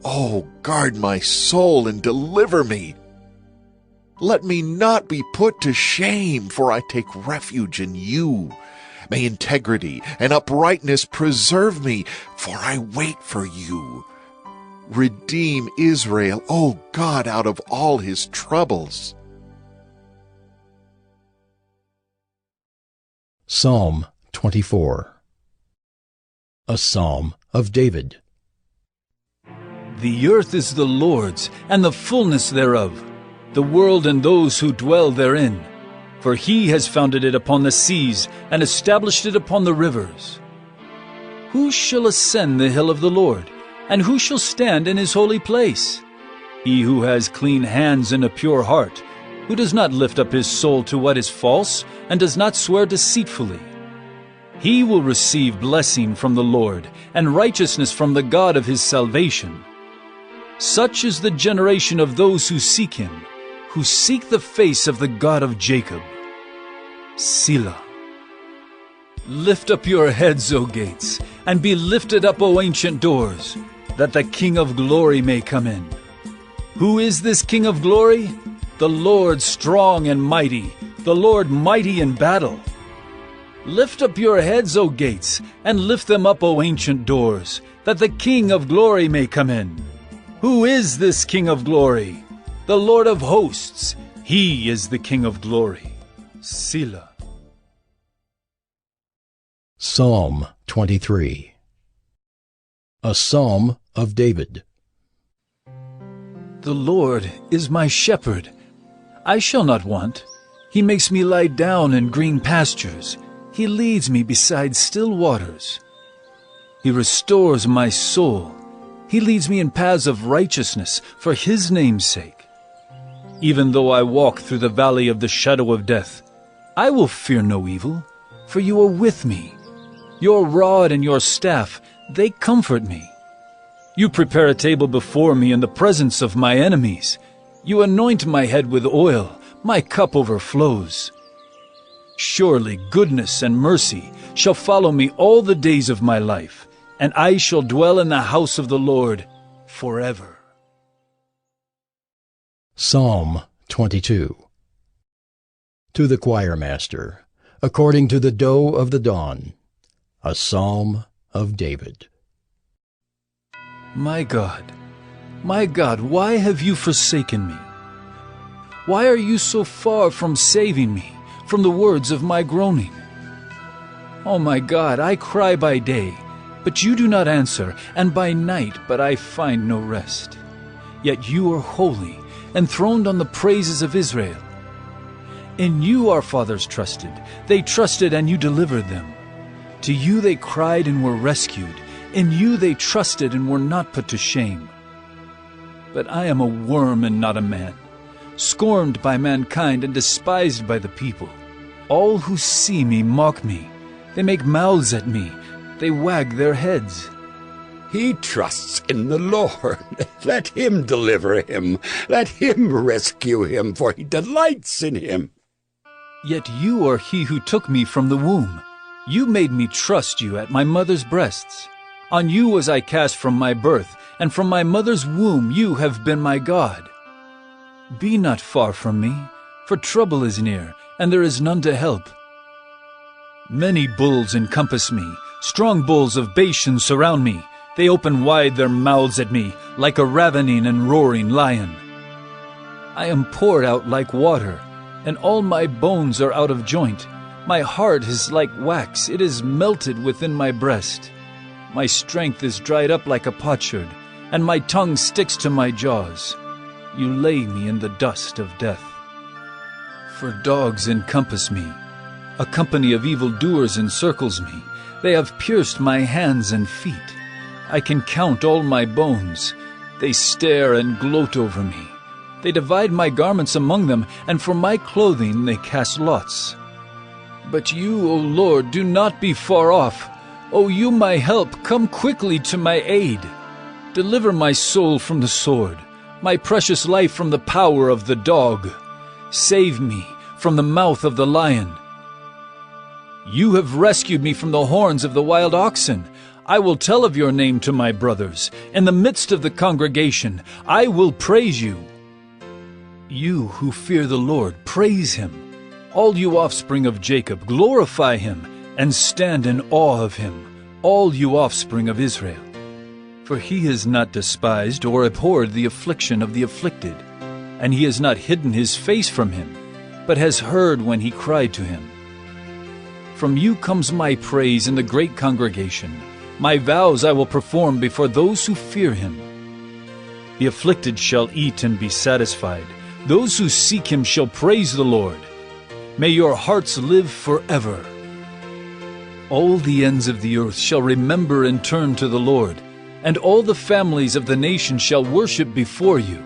Oh, guard my soul and deliver me. Let me not be put to shame, for I take refuge in you. May integrity and uprightness preserve me, for I wait for you. Redeem Israel, O God, out of all his troubles. Psalm 24. A Psalm of David. The earth is the Lord's, and the fullness thereof, the world and those who dwell therein. For he has founded it upon the seas, and established it upon the rivers. Who shall ascend the hill of the Lord? And who shall stand in his holy place? He who has clean hands and a pure heart, who does not lift up his soul to what is false, and does not swear deceitfully. He will receive blessing from the Lord, and righteousness from the God of his salvation. Such is the generation of those who seek him, who seek the face of the God of Jacob. Selah. Lift up your heads, O gates, and be lifted up, O ancient doors, that the King of glory may come in. Who is this King of glory? The Lord strong and mighty, the Lord mighty in battle. Lift up your heads, O gates, and lift them up, O ancient doors, that the King of glory may come in. Who is this King of glory? The Lord of hosts. He is the King of glory. Selah. Psalm 23. A Psalm of David. The Lord is my shepherd. I shall not want. He makes me lie down in green pastures. He leads me beside still waters. He restores my soul. He leads me in paths of righteousness for his name's sake. Even though I walk through the valley of the shadow of death, I will fear no evil, for you are with me. Your rod and your staff, they comfort me. You prepare a table before me in the presence of my enemies. You anoint my head with oil. My cup overflows. Surely goodness and mercy shall follow me all the days of my life, and I shall dwell in the house of the Lord forever. Psalm 22. To the choirmaster, according to the doe of the dawn, a psalm of David. My God, why have you forsaken me? Why are you so far from saving me from the words of my groaning? Oh my God, I cry by day, but you do not answer, and by night, but I find no rest. Yet you are holy, enthroned on the praises of Israel. In you our fathers trusted. They trusted, and you delivered them. To you they cried and were rescued. In you they trusted and were not put to shame. But I am a worm and not a man, scorned by mankind and despised by the people. All who see me mock me. They make mouths at me. They wag their heads. He trusts in the Lord. Let him deliver him. Let him rescue him, for he delights in him. Yet you are he who took me from the womb. You made me trust you at my mother's breasts. On you was I cast from my birth, and from my mother's womb you have been my God. Be not far from me, for trouble is near, and there is none to help. Many bulls encompass me, strong bulls of Bashan surround me. They open wide their mouths at me, like a ravening and roaring lion. I am poured out like water, and all my bones are out of joint. My heart is like wax, it is melted within my breast. My strength is dried up like a potsherd, and my tongue sticks to my jaws. You lay me in the dust of death. For dogs encompass me. A company of evildoers encircles me. They have pierced my hands and feet. I can count all my bones. They stare and gloat over me. They divide my garments among them, and for my clothing they cast lots. But you, O Lord, do not be far off. O you, my help, come quickly to my aid. Deliver my soul from the sword, my precious life from the power of the dog. Save me from the mouth of the lion. You have rescued me from the horns of the wild oxen. I will tell of your name to my brothers. In the midst of the congregation, I will praise you. You who fear the Lord, praise him. All you offspring of Jacob, glorify him, and stand in awe of him, all you offspring of Israel. For he has not despised or abhorred the affliction of the afflicted, and he has not hidden his face from him, but has heard when he cried to him. From you comes my praise in the great congregation. My vows I will perform before those who fear him. The afflicted shall eat and be satisfied. Those who seek him shall praise the Lord. May your hearts live forever. All the ends of the earth shall remember and turn to the Lord, and all the families of the nations shall worship before you.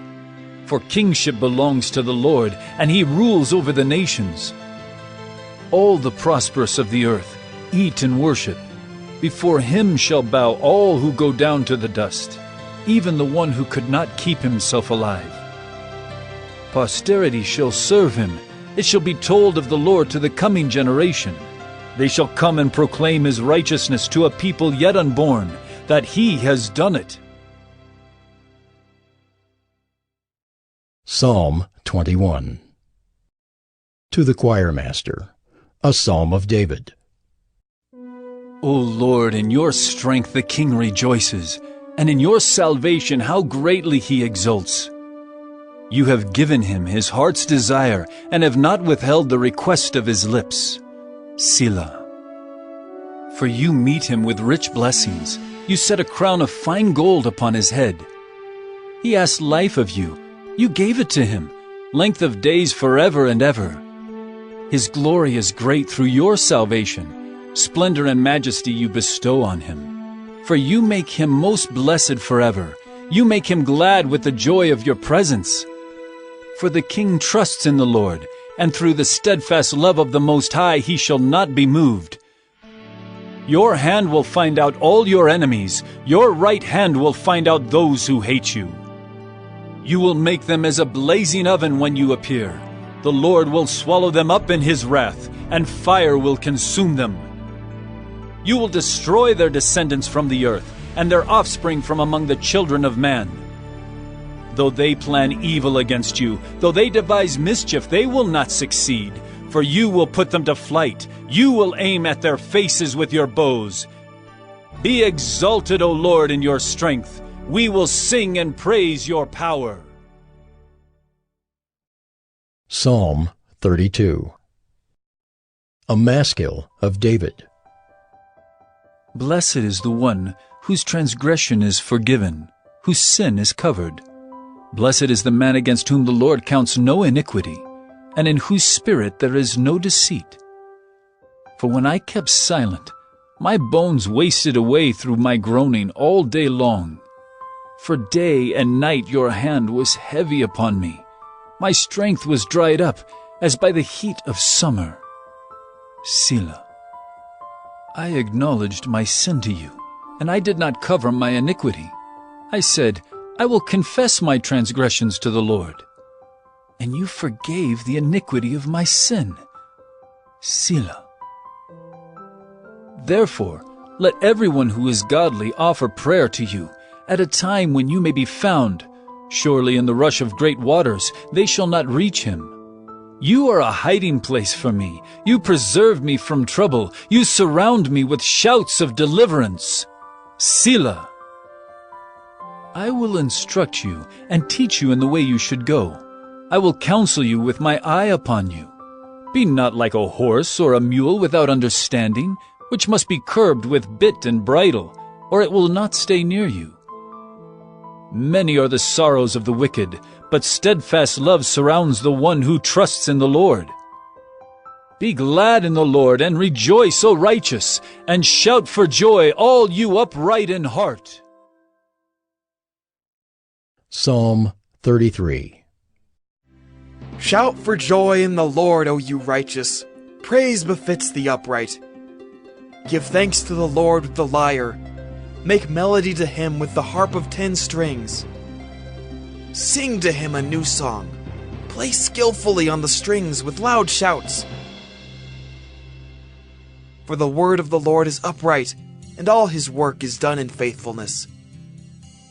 For kingship belongs to the Lord, and he rules over the nations. All the prosperous of the earth eat and worship. Before him shall bow all who go down to the dust, even the one who could not keep himself alive. Posterity shall serve him. It shall be told of the Lord to the coming generation. They shall come and proclaim his righteousness to a people yet unborn, that he has done it. Psalm 21. To the choirmaster, a psalm of David. O Lord, in your strength the king rejoices, and in your salvation how greatly he exults. You have given him his heart's desire, and have not withheld the request of his lips. Selah. For you meet him with rich blessings. You set a crown of fine gold upon his head. He asked life of you. You gave it to him, length of days forever and ever. His glory is great through your salvation. Splendor and majesty you bestow on him. For you make him most blessed forever. You make him glad with the joy of your presence. For the king trusts in the Lord, and through the steadfast love of the Most High he shall not be moved. Your hand will find out all your enemies. Your right hand will find out those who hate you. You will make them as a blazing oven when you appear. The Lord will swallow them up in his wrath, and fire will consume them. You will destroy their descendants from the earth, and their offspring from among the children of man. Though they plan evil against you, though they devise mischief, they will not succeed. For you will put them to flight. You will aim at their faces with your bows. Be exalted, O Lord, in your strength. We will sing and praise your power. Psalm 32. A maskil of David. Blessed is the one whose transgression is forgiven, whose sin is covered. Blessed is the man against whom the Lord counts no iniquity, and in whose spirit there is no deceit. For when I kept silent, my bones wasted away through my groaning all day long. For day and night your hand was heavy upon me. My strength was dried up, as by the heat of summer. Selah. I acknowledged my sin to you, and I did not cover my iniquity. I said, I will confess my transgressions to the Lord. And you forgave the iniquity of my sin. Selah. Therefore, let everyone who is godly offer prayer to you at a time when you may be found. Surely in the rush of great waters they shall not reach him. You are a hiding place for me. You preserve me from trouble. You surround me with shouts of deliverance. Selah. I will instruct you and teach you in the way you should go. I will counsel you with my eye upon you. Be not like a horse or a mule without understanding, which must be curbed with bit and bridle, or it will not stay near you. Many are the sorrows of the wicked, but steadfast love surrounds the one who trusts in the Lord. Be glad in the Lord and rejoice, O righteous, and shout for joy, all you upright in heart. Psalm 33. Shout for joy in the Lord, O you righteous. Praise befits the upright. Give thanks to the Lord with the lyre. Make melody to him with the harp of 10 strings. Sing to him a new song. Play skillfully on the strings with loud shouts. For the word of the Lord is upright, and all his work is done in faithfulness.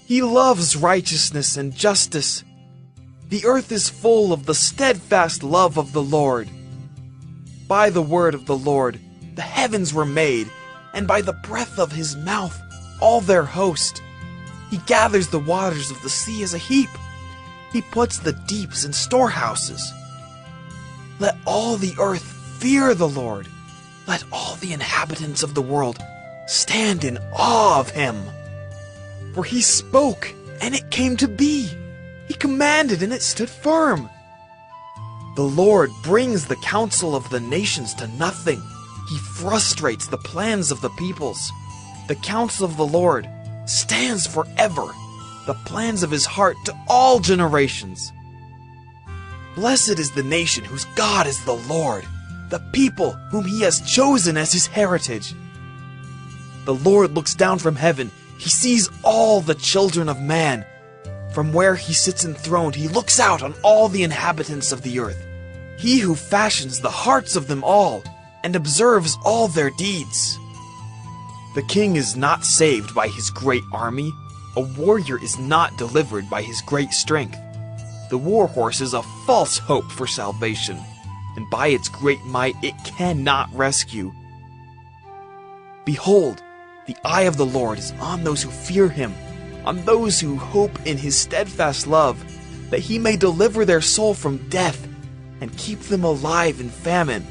He loves righteousness and justice. The earth is full of the steadfast love of the Lord. By the word of the Lord the heavens were made, and by the breath of his mouth all their host. He gathers the waters of the sea as a heap. He puts the deeps in storehouses. Let all the earth fear the Lord. Let all the inhabitants of the world stand in awe of him. For he spoke, and it came to be. He commanded, and it stood firm. The Lord brings the counsel of the nations to nothing. He frustrates the plans of the peoples. The counsel of the Lord stands forever, the plans of his heart to all generations. Blessed is the nation whose God is the Lord, the people whom he has chosen as his heritage. The Lord looks down from heaven. He sees all the children of man. From where he sits enthroned, he looks out on all the inhabitants of the earth. He who fashions the hearts of them all and observes all their deeds. The king is not saved by his great army. A warrior is not delivered by his great strength. The war horse is a false hope for salvation, and by its great might it cannot rescue. Behold, the eye of the Lord is on those who fear him, on those who hope in his steadfast love, that he may deliver their soul from death and keep them alive in famine.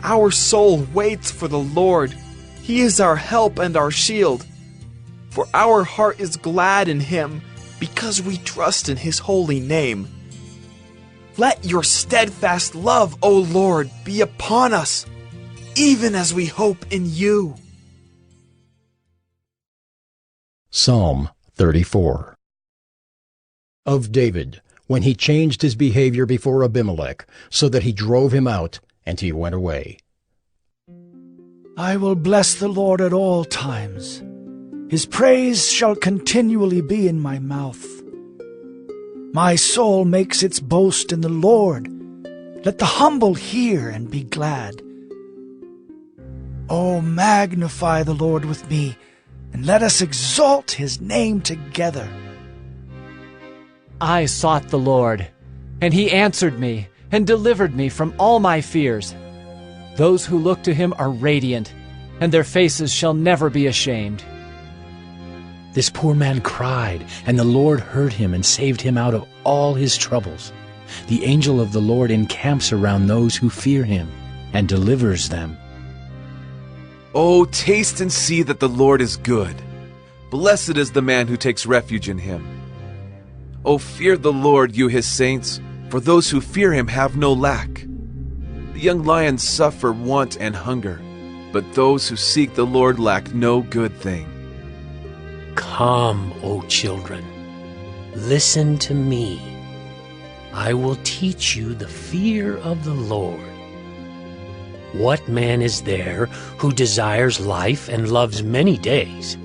Our soul waits for the Lord. He is our help and our shield. For our heart is glad in him, because we trust in his holy name. Let your steadfast love, O Lord, be upon us, even as we hope in you. Psalm 34. Of David, when he changed his behavior before Abimelech, so that he drove him out, and he went away. I will bless the Lord at all times. His praise shall continually be in my mouth. My soul makes its boast in the Lord. Let the humble hear and be glad. Oh, magnify the Lord with me, and let us exalt his name together. I sought the Lord, and he answered me and delivered me from all my fears. Those who look to him are radiant, and their faces shall never be ashamed. This poor man cried, and the Lord heard him and saved him out of all his troubles. The angel of the Lord encamps around those who fear him and delivers them. Oh, taste and see that the Lord is good. Blessed is the man who takes refuge in him. Oh, fear the Lord, you his saints, for those who fear him have no lack. The young lions suffer want and hunger, but those who seek the Lord lack no good thing. Come, O children, listen to me. I will teach you the fear of the Lord. What man is there who desires life and loves many days,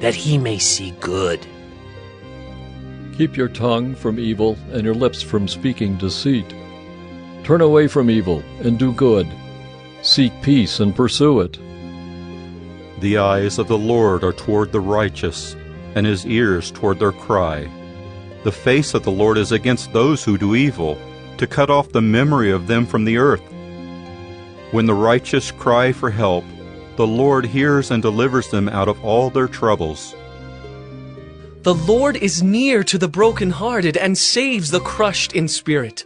that he may see good? Keep your tongue from evil and your lips from speaking deceit. Turn away from evil and do good. Seek peace and pursue it. The eyes of the Lord are toward the righteous, and his ears toward their cry. The face of the Lord is against those who do evil, to cut off the memory of them from the earth. When the righteous cry for help, the Lord hears and delivers them out of all their troubles. The Lord is near to the brokenhearted and saves the crushed in spirit.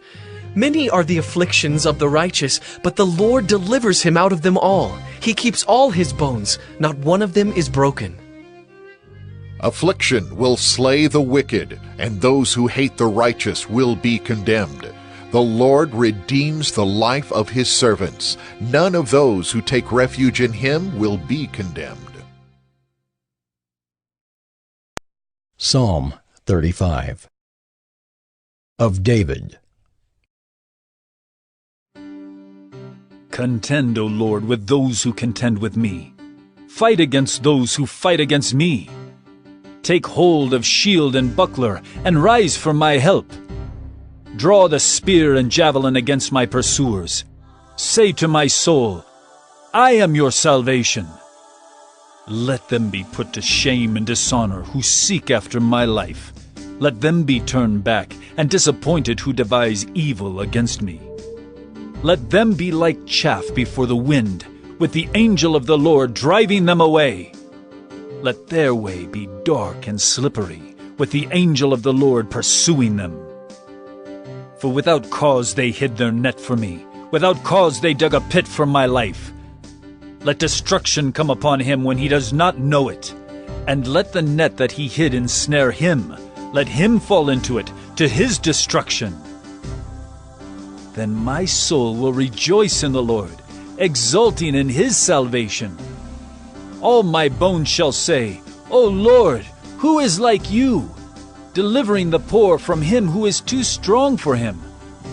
Many are the afflictions of the righteous, but the Lord delivers him out of them all. He keeps all his bones, not one of them is broken. Affliction will slay the wicked, and those who hate the righteous will be condemned. The Lord redeems the life of his servants. None of those who take refuge in him will be condemned. Psalm 35. Of David. Contend, O Lord, with those who contend with me. Fight against those who fight against me. Take hold of shield and buckler, and rise for my help. Draw the spear and javelin against my pursuers. Say to my soul, I am your salvation. Let them be put to shame and dishonor who seek after my life. Let them be turned back and disappointed who devise evil against me. Let them be like chaff before the wind, with the angel of the Lord driving them away. Let their way be dark and slippery, with the angel of the Lord pursuing them. For without cause they hid their net for me. Without cause they dug a pit for my life. Let destruction come upon him when he does not know it. And let the net that he hid ensnare him. Let him fall into it, to his destruction. Then my soul will rejoice in the Lord, exulting in his salvation. All my bones shall say, O Lord, who is like you? Delivering the poor from him who is too strong for him,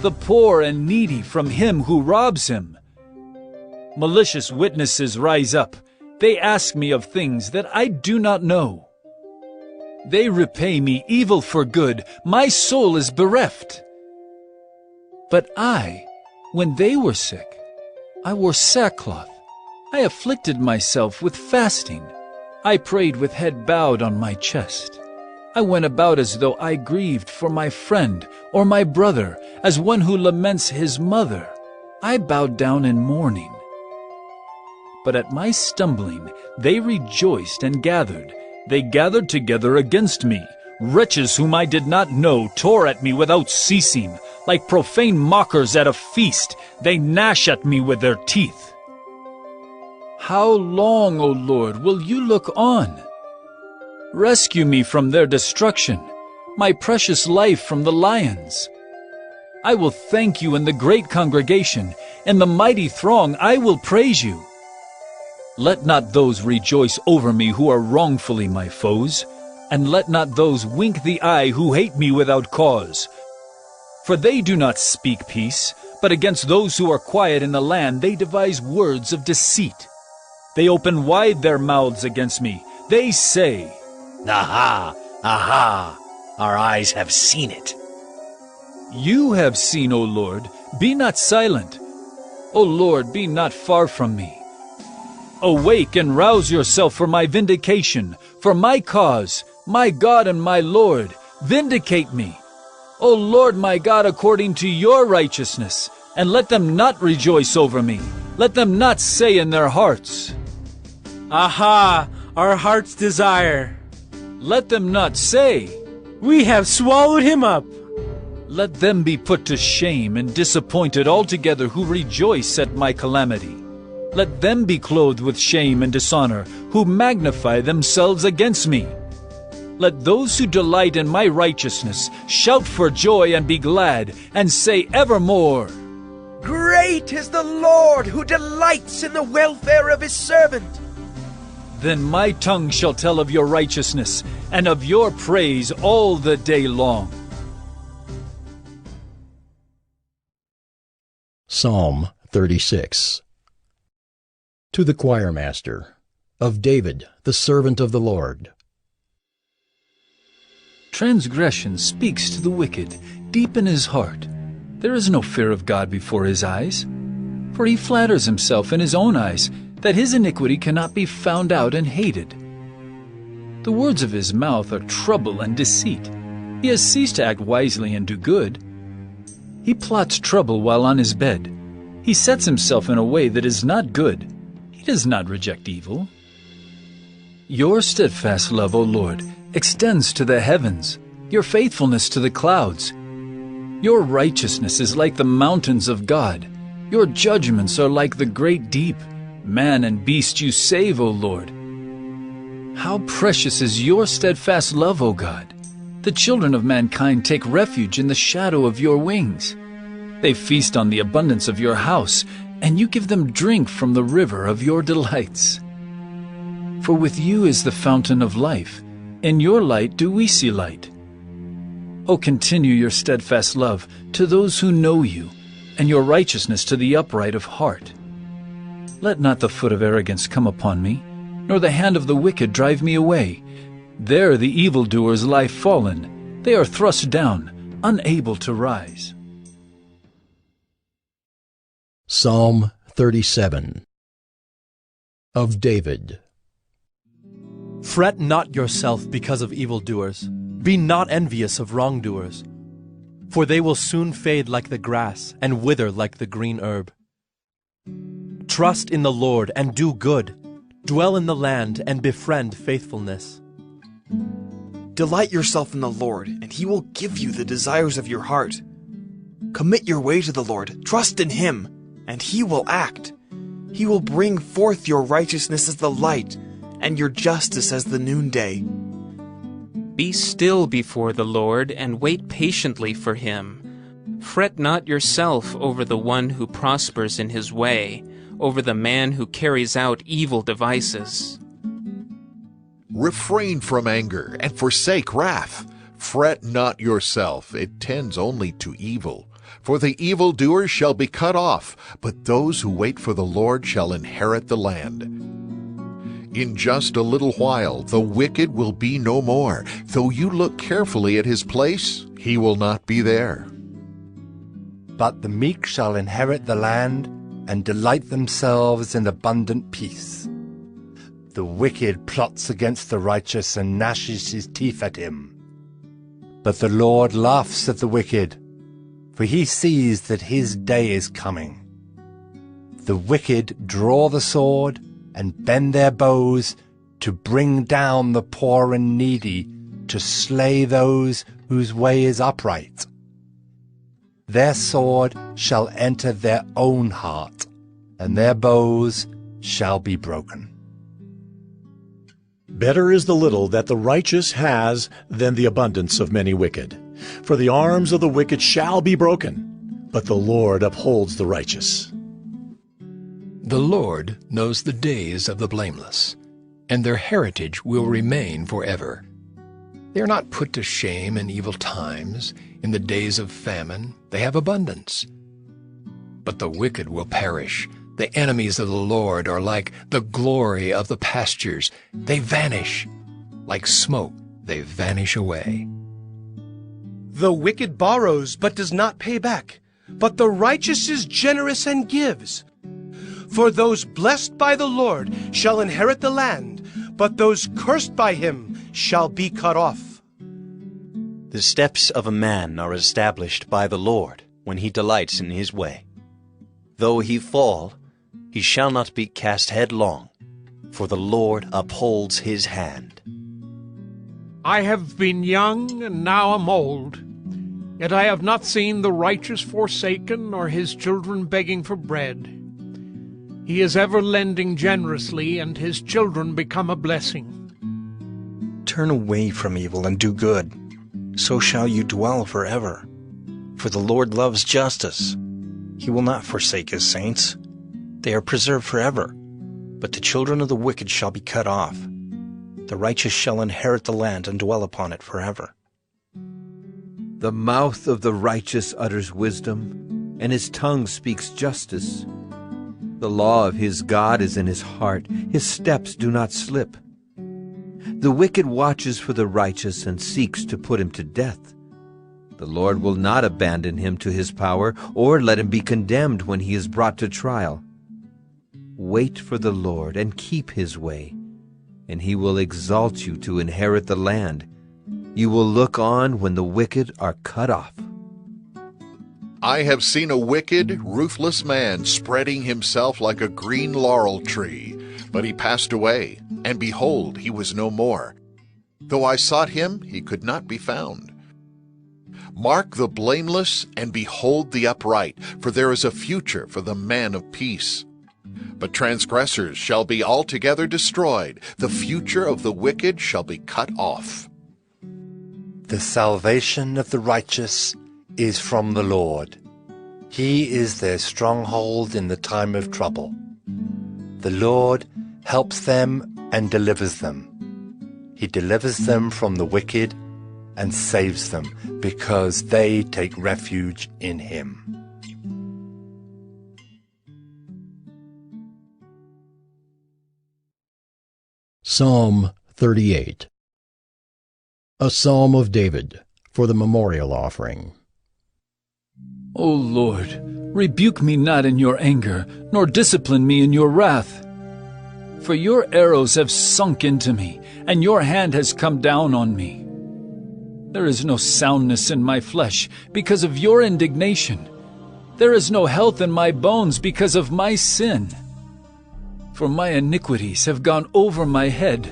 the poor and needy from him who robs him. Malicious witnesses rise up. They ask me of things that I do not know. They repay me evil for good. My soul is bereft. But I, when they were sick, I wore sackcloth. I afflicted myself with fasting. I prayed with head bowed on my chest. I went about as though I grieved for my friend or my brother, as one who laments his mother. I bowed down in mourning. But at my stumbling they rejoiced and gathered. They gathered together against me. Wretches whom I did not know tore at me without ceasing. Like profane mockers at a feast, they gnash at me with their teeth. How long, O Lord, will you look on? Rescue me from their destruction, my precious life from the lions. I will thank you in the great congregation. In the mighty throng I will praise you. Let not those rejoice over me who are wrongfully my foes, and let not those wink the eye who hate me without cause. For they do not speak peace, but against those who are quiet in the land they devise words of deceit. They open wide their mouths against me. They say, Aha! Aha! Our eyes have seen it. You have seen, O Lord. Be not silent. O Lord, be not far from me. Awake and rouse yourself for my vindication, for my cause, my God and my Lord. Vindicate me, O Lord my God, according to your righteousness, and let them not rejoice over me. Let them not say in their hearts, Aha, our heart's desire. Let them not say, We have swallowed him up. Let them be put to shame and disappointed altogether who rejoice at my calamity. Let them be clothed with shame and dishonor, who magnify themselves against me. Let those who delight in my righteousness shout for joy and be glad, and say evermore, Great is the Lord who delights in the welfare of his servant. Then my tongue shall tell of your righteousness, and of your praise all the day long. Psalm 36. To the choirmaster, of David, the servant of the Lord. Transgression speaks to the wicked, deep in his heart. There is no fear of God before his eyes. For he flatters himself in his own eyes, that his iniquity cannot be found out and hated. The words of his mouth are trouble and deceit. He has ceased to act wisely and do good. He plots trouble while on his bed. He sets himself in a way that is not good. He does not reject evil. Your steadfast love, O Lord, extends to the heavens, your faithfulness to the clouds. Your righteousness is like the mountains of God. Your judgments are like the great deep. Man and beast you save, O Lord. How precious is your steadfast love, O God! The children of mankind take refuge in the shadow of your wings. They feast on the abundance of your house, and you give them drink from the river of your delights. For with you is the fountain of life. In your light do we see light. O continue your steadfast love to those who know you, and your righteousness to the upright of heart. Let not the foot of arrogance come upon me, nor the hand of the wicked drive me away. There the evildoers lie fallen. They are thrust down, unable to rise. Psalm 37. Of David. Fret not yourself because of evildoers. Be not envious of wrongdoers. For they will soon fade like the grass and wither like the green herb. Trust in the Lord and do good. Dwell in the land and befriend faithfulness. Delight yourself in the Lord, and he will give you the desires of your heart. Commit your way to the Lord. Trust in him, and he will act. He will bring forth your righteousness as the light, and your justice as the noonday. Be still before the Lord, and wait patiently for him. Fret not yourself over the one who prospers in his way, over the man who carries out evil devices. Refrain from anger and forsake wrath. Fret not yourself, it tends only to evil. For the evildoer shall be cut off, but those who wait for the Lord shall inherit the land. In just a little while the wicked will be no more. Though you look carefully at his place, he will not be there. But the meek shall inherit the land and delight themselves in abundant peace. The wicked plots against the righteous and gnashes his teeth at him. But the Lord laughs at the wicked, for he sees that his day is coming. The wicked draw the sword and bend their bows to bring down the poor and needy, to slay those whose way is upright. Their sword shall enter their own heart, and their bows shall be broken. Better is the little that the righteous has than the abundance of many wicked. For the arms of the wicked shall be broken, but the Lord upholds the righteous. The Lord knows the days of the blameless, and their heritage will remain forever. They are not put to shame in evil times. In the days of famine they have abundance. But the wicked will perish. The enemies of the Lord are like the glory of the pastures. They vanish. Like smoke, they vanish away. The wicked borrows but does not pay back, but the righteous is generous and gives. For those blessed by the Lord shall inherit the land, but those cursed by him shall be cut off. The steps of a man are established by the Lord when he delights in his way. Though he fall, he shall not be cast headlong, for the Lord upholds his hand. I have been young, and now am old, yet I have not seen the righteous forsaken, or his children begging for bread. He is ever lending generously, and his children become a blessing. Turn away from evil and do good, so shall you dwell forever. For the Lord loves justice. He will not forsake his saints. They are preserved forever, but the children of the wicked shall be cut off. The righteous shall inherit the land and dwell upon it forever. The mouth of the righteous utters wisdom, and his tongue speaks justice. The law of his God is in his heart. His steps do not slip. The wicked watches for the righteous and seeks to put him to death. The Lord will not abandon him to his power, or let him be condemned when he is brought to trial. Wait for the Lord and keep his way, and he will exalt you to inherit the land. You will look on when the wicked are cut off. I have seen a wicked, ruthless man spreading himself like a green laurel tree, but he passed away, and behold, he was no more. Though I sought him, he could not be found. Mark the blameless, and behold the upright, for there is a future for the man of peace. But transgressors shall be altogether destroyed. The future of the wicked shall be cut off. The salvation of the righteous is from the Lord. He is their stronghold in the time of trouble. The Lord helps them and delivers them. He delivers them from the wicked and saves them, because they take refuge in him. Psalm 38. A Psalm of David, for the memorial offering. O Lord, rebuke me not in your anger, nor discipline me in your wrath. For your arrows have sunk into me, and your hand has come down on me. There is no soundness in my flesh because of your indignation. There is no health in my bones because of my sin. For my iniquities have gone over my head.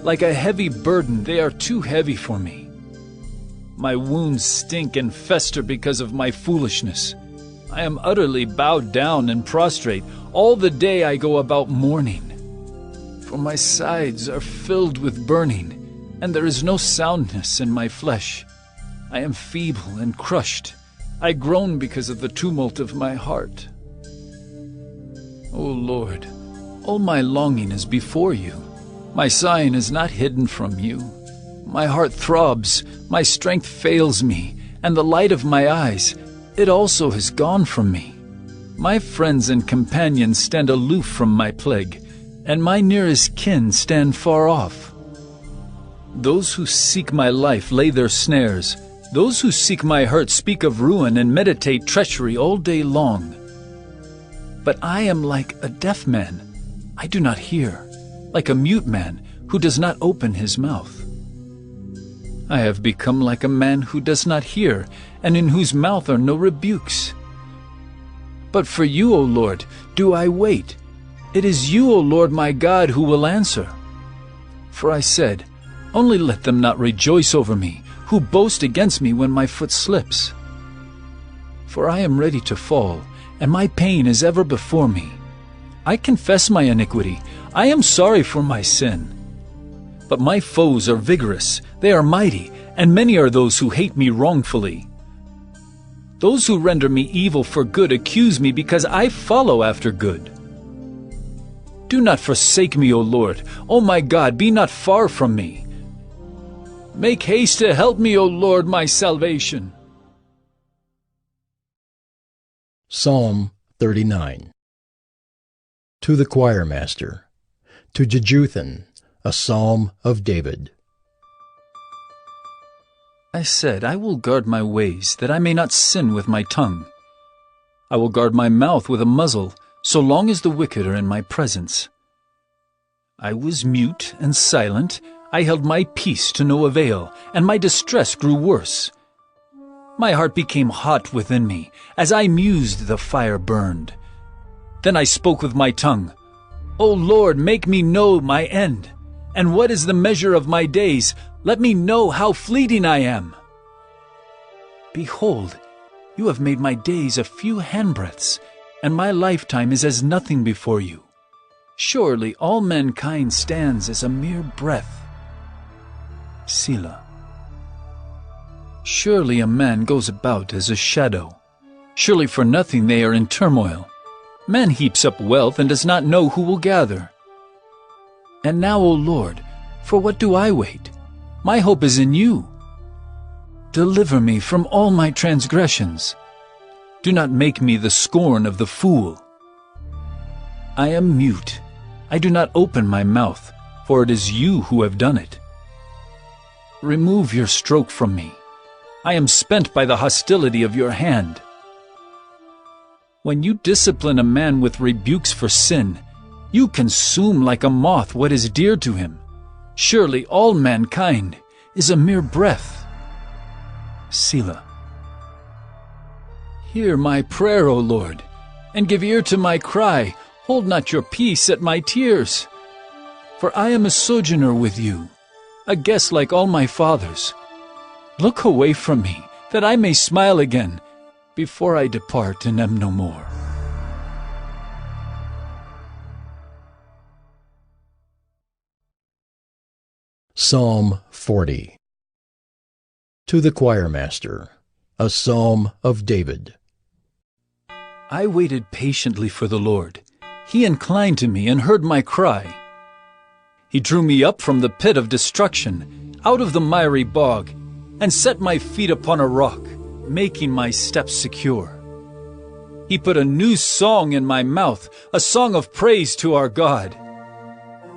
Like a heavy burden, they are too heavy for me. My wounds stink and fester because of my foolishness. I am utterly bowed down and prostrate. All the day I go about mourning. For my sides are filled with burning, and there is no soundness in my flesh. I am feeble and crushed. I groan because of the tumult of my heart. O Lord, all my longing is before you. My sighing is not hidden from you. My heart throbs, my strength fails me, and the light of my eyes, it also has gone from me. My friends and companions stand aloof from my plague, and my nearest kin stand far off. Those who seek my life lay their snares. Those who seek my hurt speak of ruin and meditate treachery all day long. But I am like a deaf man. I do not hear, like a mute man who does not open his mouth. I have become like a man who does not hear, and in whose mouth are no rebukes. But for you, O Lord, do I wait. It is you, O Lord my God, who will answer. For I said, only let them not rejoice over me, who boast against me when my foot slips. For I am ready to fall, and my pain is ever before me. I confess my iniquity. I am sorry for my sin. But my foes are vigorous, they are mighty, and many are those who hate me wrongfully. Those who render me evil for good accuse me because I follow after good. Do not forsake me, O Lord. O my God, be not far from me. Make haste to help me, O Lord, my salvation. Psalm 39. To the choirmaster, to Jeduthun, a psalm of David. I said, I will guard my ways, that I may not sin with my tongue. I will guard my mouth with a muzzle, so long as the wicked are in my presence. I was mute and silent. I held my peace to no avail, and my distress grew worse. My heart became hot within me. As I mused, the fire burned. Then I spoke with my tongue. O Lord, make me know my end. And what is the measure of my days? Let me know how fleeting I am. Behold, you have made my days a few handbreadths, and my lifetime is as nothing before you. Surely all mankind stands as a mere breath. Selah. Surely a man goes about as a shadow. Surely for nothing they are in turmoil. Man heaps up wealth and does not know who will gather. And now, O Lord, for what do I wait? My hope is in you. Deliver me from all my transgressions. Do not make me the scorn of the fool. I am mute. I do not open my mouth, for it is you who have done it. Remove your stroke from me. I am spent by the hostility of your hand. When you discipline a man with rebukes for sin, you consume like a moth what is dear to him. Surely all mankind is a mere breath. Selah. Hear my prayer, O Lord, and give ear to my cry. Hold not your peace at my tears. For I am a sojourner with you, a guest like all my fathers. Look away from me, that I may smile again, before I depart and am no more. Psalm 40. To the choirmaster, a psalm of David. I waited patiently for the Lord. He inclined to me and heard my cry. He drew me up from the pit of destruction, out of the miry bog, and set my feet upon a rock, making my steps secure. He put a new song in my mouth, a song of praise to our God.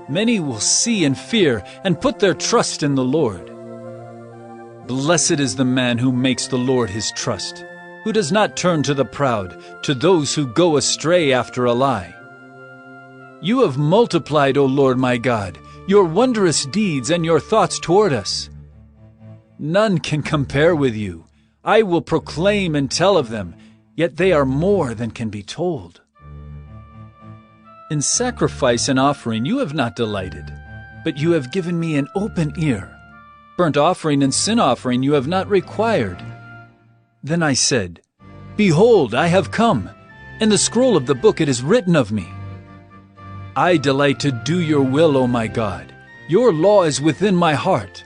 Many will see and fear and put their trust in the Lord. Blessed is the man who makes the Lord his trust, who does not turn to the proud, to those who go astray after a lie. You have multiplied, O Lord my God, your wondrous deeds and your thoughts toward us. None can compare with you. I will proclaim and tell of them, yet they are more than can be told. In sacrifice and offering you have not delighted, but you have given me an open ear. Burnt offering and sin offering you have not required. Then I said, Behold, I have come. In the scroll of the book it is written of me. I delight to do your will, O my God. Your law is within my heart.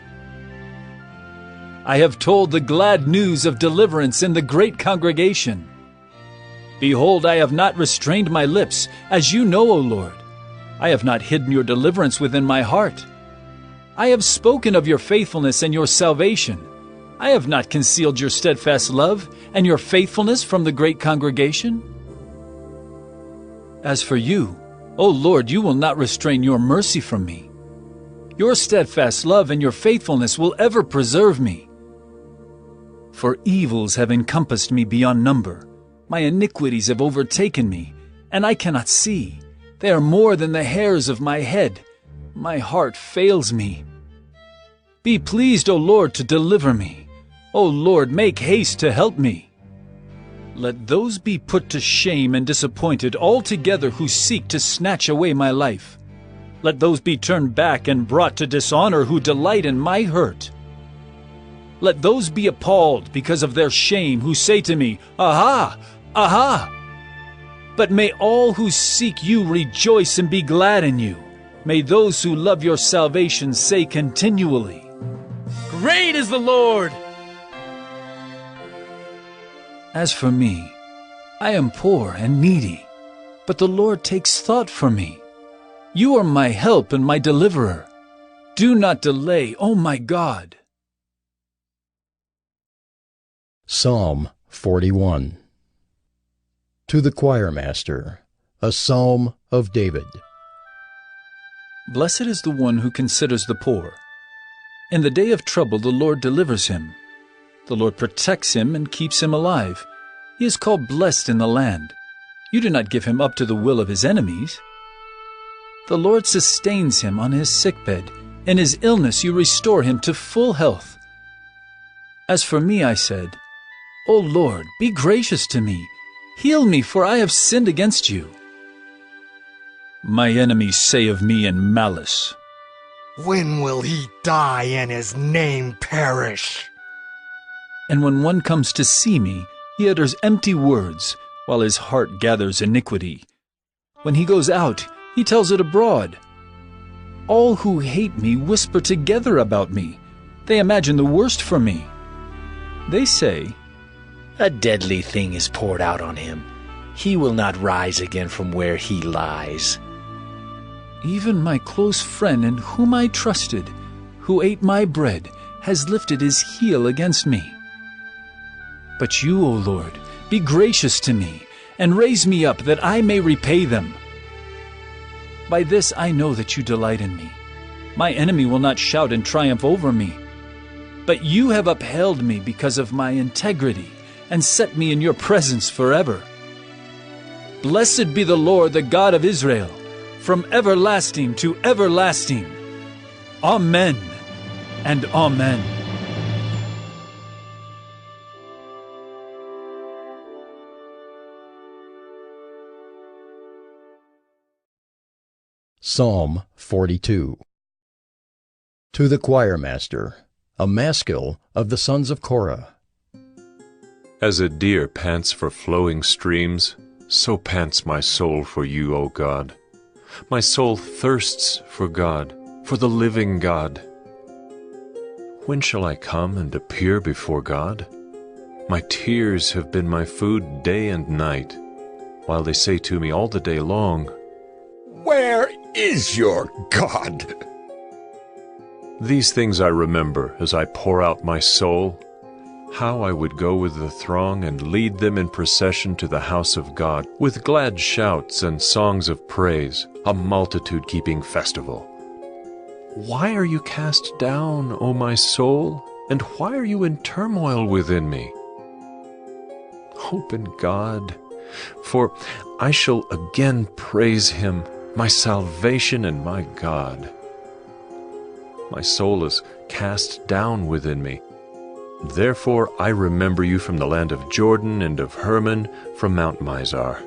I have told the glad news of deliverance in the great congregation. Behold, I have not restrained my lips, as you know, O Lord. I have not hidden your deliverance within my heart. I have spoken of your faithfulness and your salvation. I have not concealed your steadfast love and your faithfulness from the great congregation. As for you, O Lord, you will not restrain your mercy from me. Your steadfast love and your faithfulness will ever preserve me. For evils have encompassed me beyond number. My iniquities have overtaken me, and I cannot see. They are more than the hairs of my head. My heart fails me. Be pleased, O Lord, to deliver me. O Lord, make haste to help me. Let those be put to shame and disappointed altogether who seek to snatch away my life. Let those be turned back and brought to dishonor who delight in my hurt. Let those be appalled because of their shame who say to me, Aha! Aha! But may all who seek you rejoice and be glad in you. May those who love your salvation say continually, Great is the Lord! As for me, I am poor and needy, but the Lord takes thought for me. You are my help and my deliverer. Do not delay, O my God. Psalm 41. To the choirmaster, a psalm of David. Blessed is the one who considers the poor. In the day of trouble the Lord delivers him. The Lord protects him and keeps him alive. He is called blessed in the land. You do not give him up to the will of his enemies. The Lord sustains him on his sickbed. In his illness you restore him to full health. As for me, I said, O Lord, be gracious to me. Heal me, for I have sinned against you. My enemies say of me in malice, When will he die and his name perish? And when one comes to see me, he utters empty words, while his heart gathers iniquity. When he goes out, he tells it abroad. All who hate me whisper together about me. They imagine the worst for me. They say, A deadly thing is poured out on him. He will not rise again from where he lies. Even my close friend in whom I trusted, who ate my bread, has lifted his heel against me. But you, O Lord, be gracious to me, and raise me up that I may repay them. By this I know that you delight in me. My enemy will not shout in triumph over me. But you have upheld me because of my integrity, and set me in your presence forever. Blessed be the Lord, the God of Israel, from everlasting to everlasting. Amen and amen. Psalm 42. To the choirmaster, a maskil of the sons of Korah. As a deer pants for flowing streams, so pants my soul for you, O God. My soul thirsts for God, for the living God. When shall I come and appear before God? My tears have been my food day and night, while they say to me all the day long, Where is your God? These things I remember as I pour out my soul, how I would go with the throng and lead them in procession to the house of God, with glad shouts and songs of praise, a multitude keeping festival. Why are you cast down, O my soul, and why are you in turmoil within me? Hope in God, for I shall again praise him, my salvation and my God. My soul is cast down within me. Therefore I remember you from the land of Jordan and of Hermon, from Mount Mizar.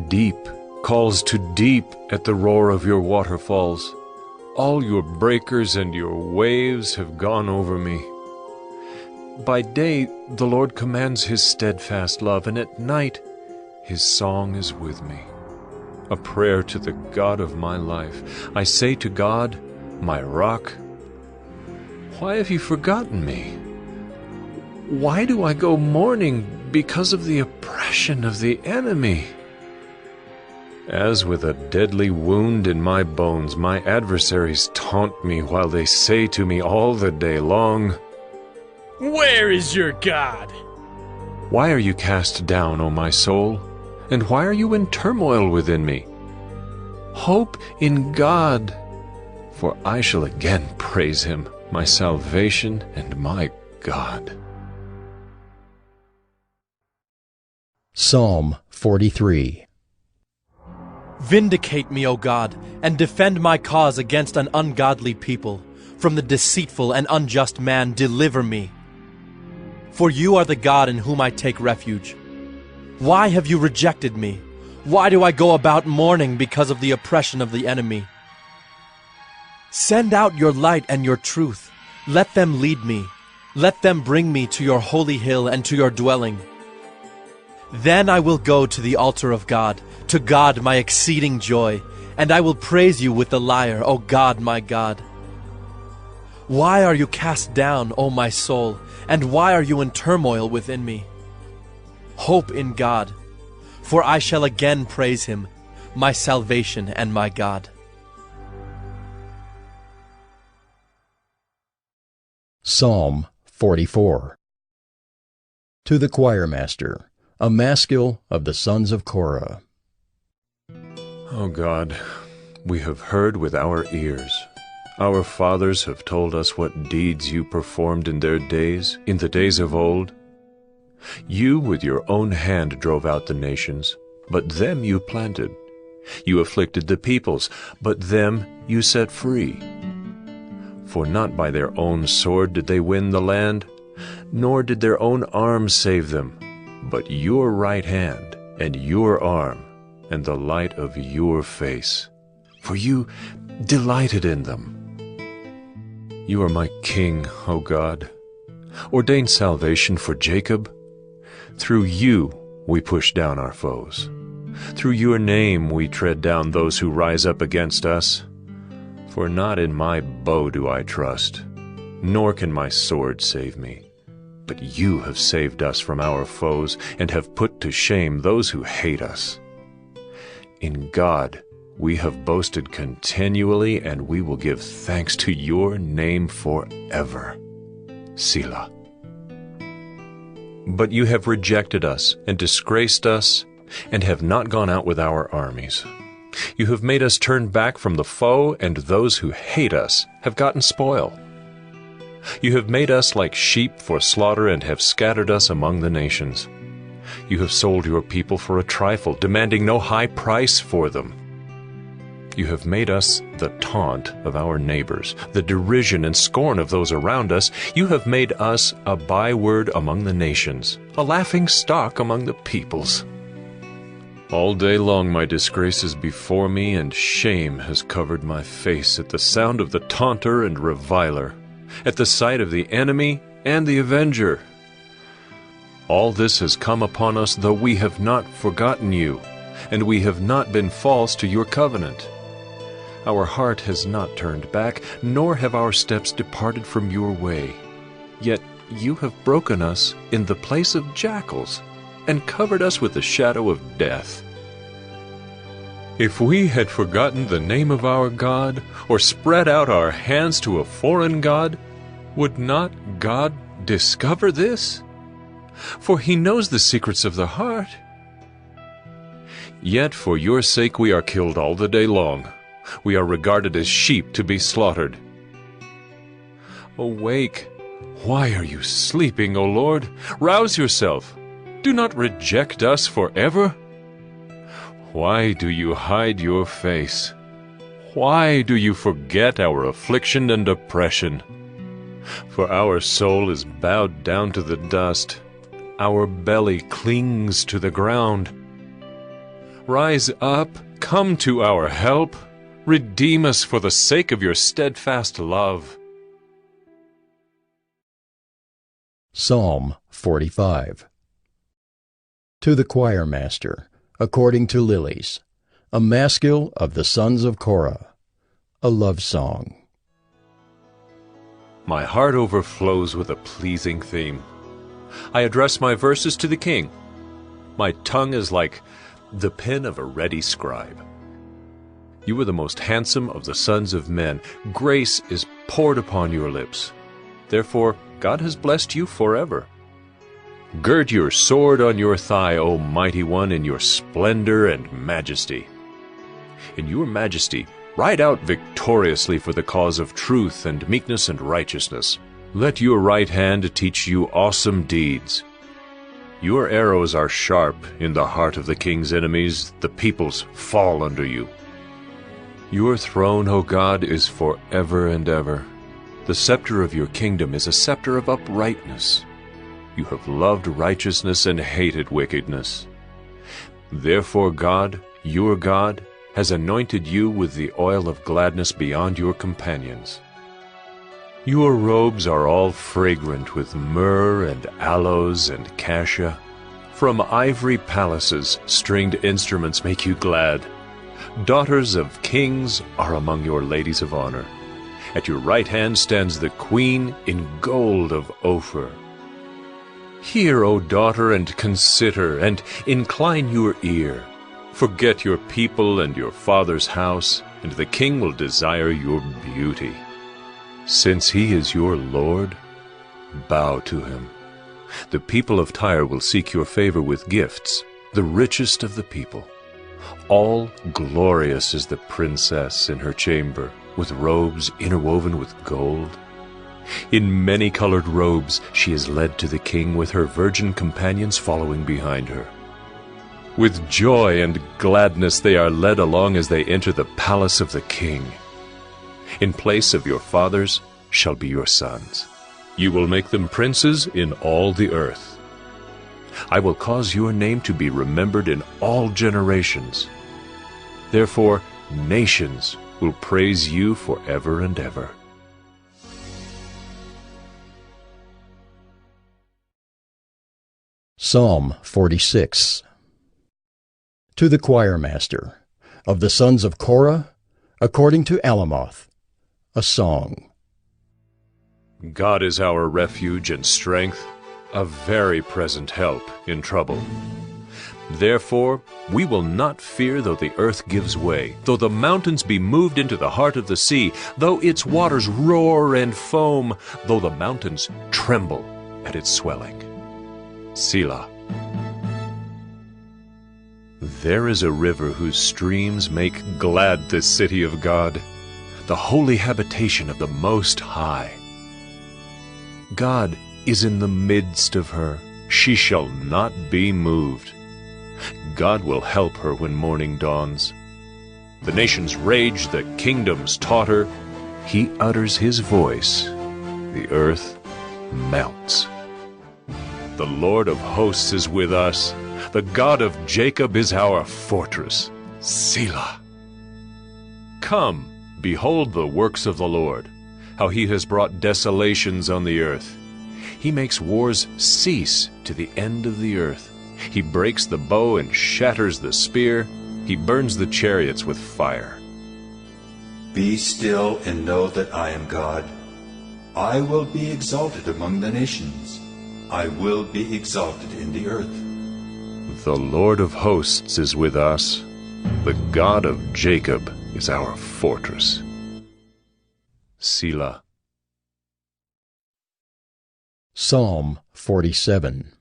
Deep calls to deep at the roar of your waterfalls. All your breakers and your waves have gone over me. By day the Lord commands his steadfast love, and at night his song is with me. A prayer to the God of my life. I say to God, my rock, why have you forgotten me? Why do I go mourning because of the oppression of the enemy. As with a deadly wound in my bones, my adversaries taunt me while they say to me all the day long, Where is your God? Why are you cast down, O my soul? And why are you in turmoil within me? Hope in God, for I shall again praise him, my salvation and my God. Psalm 43. Vindicate me, O God, and defend my cause against an ungodly people. From the deceitful and unjust man deliver me. For you are the God in whom I take refuge. Why have you rejected me? Why do I go about mourning because of the oppression of the enemy? Send out your light and your truth. Let them lead me. Let them bring me to your holy hill and to your dwelling. Then I will go to the altar of God, to God my exceeding joy, and I will praise you with the lyre, O God my God. Why are you cast down, O my soul, and why are you in turmoil within me? Hope in God, for I shall again praise him, my salvation and my God. Psalm 44. To the choirmaster, a maskil of the sons of Korah. O God, we have heard with our ears. Our fathers have told us what deeds you performed in their days, in the days of old. You with your own hand drove out the nations, but them you planted. You afflicted the peoples, but them you set free. For not by their own sword did they win the land, nor did their own arm save them, but your right hand and your arm and the light of your face. For you delighted in them. You are my king, O God. Ordain salvation for Jacob. Through you we push down our foes. Through your name we tread down those who rise up against us. For not in my bow do I trust, nor can my sword save me. But you have saved us from our foes and have put to shame those who hate us. In God we have boasted continually, and we will give thanks to your name forever. Selah. But you have rejected us and disgraced us, and have not gone out with our armies. You have made us turn back from the foe, and those who hate us have gotten spoil. You have made us like sheep for slaughter, and have scattered us among the nations. You have sold your people for a trifle, demanding no high price for them. You have made us the taunt of our neighbors, the derision and scorn of those around us. You have made us a byword among the nations, a laughing stock among the peoples. All day long my disgrace is before me, and shame has covered my face at the sound of the taunter and reviler, at the sight of the enemy and the avenger. All this has come upon us, though we have not forgotten you, and we have not been false to your covenant. Our heart has not turned back, nor have our steps departed from your way. Yet you have broken us in the place of jackals, and covered us with the shadow of death. If we had forgotten the name of our God, or spread out our hands to a foreign god, would not God discover this? For he knows the secrets of the heart. Yet for your sake we are killed all the day long. We are regarded as sheep to be slaughtered. Awake! Why are you sleeping, O Lord? Rouse yourself. Do not reject us forever. Why do you hide your face? Why do you forget our affliction and oppression? For our soul is bowed down to the dust. Our belly clings to the ground. Rise up, come to our help. Redeem us for the sake of your steadfast love. Psalm 45. To the choirmaster, according to lilies, a maskil of the sons of Korah, a love song. My heart overflows with a pleasing theme. I address my verses to the king. My tongue is like the pen of a ready scribe. You are the most handsome of the sons of men. Grace is poured upon your lips. Therefore, God has blessed you forever. Gird your sword on your thigh, O mighty one, in your splendor and majesty. In your majesty, ride out victoriously for the cause of truth and meekness and righteousness. Let your right hand teach you awesome deeds. Your arrows are sharp in the heart of the king's enemies. The peoples fall under you. Your throne, O God, is forever and ever. The scepter of your kingdom is a scepter of uprightness. You have loved righteousness and hated wickedness. Therefore God, your God, has anointed you with the oil of gladness beyond your companions. Your robes are all fragrant with myrrh and aloes and cassia. From ivory palaces, stringed instruments make you glad. Daughters of kings are among your ladies of honor. At your right hand stands the queen in gold of Ophir. Hear, O daughter, and consider, and incline your ear. Forget your people and your father's house, and the king will desire your beauty. Since he is your Lord, bow to him. The people of Tyre will seek your favor with gifts, the richest of the people. All glorious is the princess in her chamber, with robes interwoven with gold. In many-colored robes she is led to the king, with her virgin companions following behind her. With joy and gladness they are led along as they enter the palace of the king. In place of your fathers shall be your sons. You will make them princes in all the earth. I will cause your name to be remembered in all generations. Therefore, nations will praise you forever and ever. Psalm 46. To the choir master, of the sons of Korah, according to Alamoth, a song. God is our refuge and strength, a very present help in trouble. Therefore, we will not fear though the earth gives way, though the mountains be moved into the heart of the sea, though its waters roar and foam, though the mountains tremble at its swelling. Selah. There is a river whose streams make glad the city of God, the holy habitation of the Most High. God is in the midst of her. She shall not be moved. God will help her when morning dawns. The nations rage, the kingdoms totter. He utters his voice. The earth melts. The Lord of hosts is with us. The God of Jacob is our fortress. Selah. Come, behold the works of the Lord, how he has brought desolations on the earth. He makes wars cease to the end of the earth. He breaks the bow and shatters the spear. He burns the chariots with fire. Be still and know that I am God. I will be exalted among the nations. I will be exalted in the earth. The Lord of hosts is with us. The God of Jacob is our fortress. Selah. Psalm 47.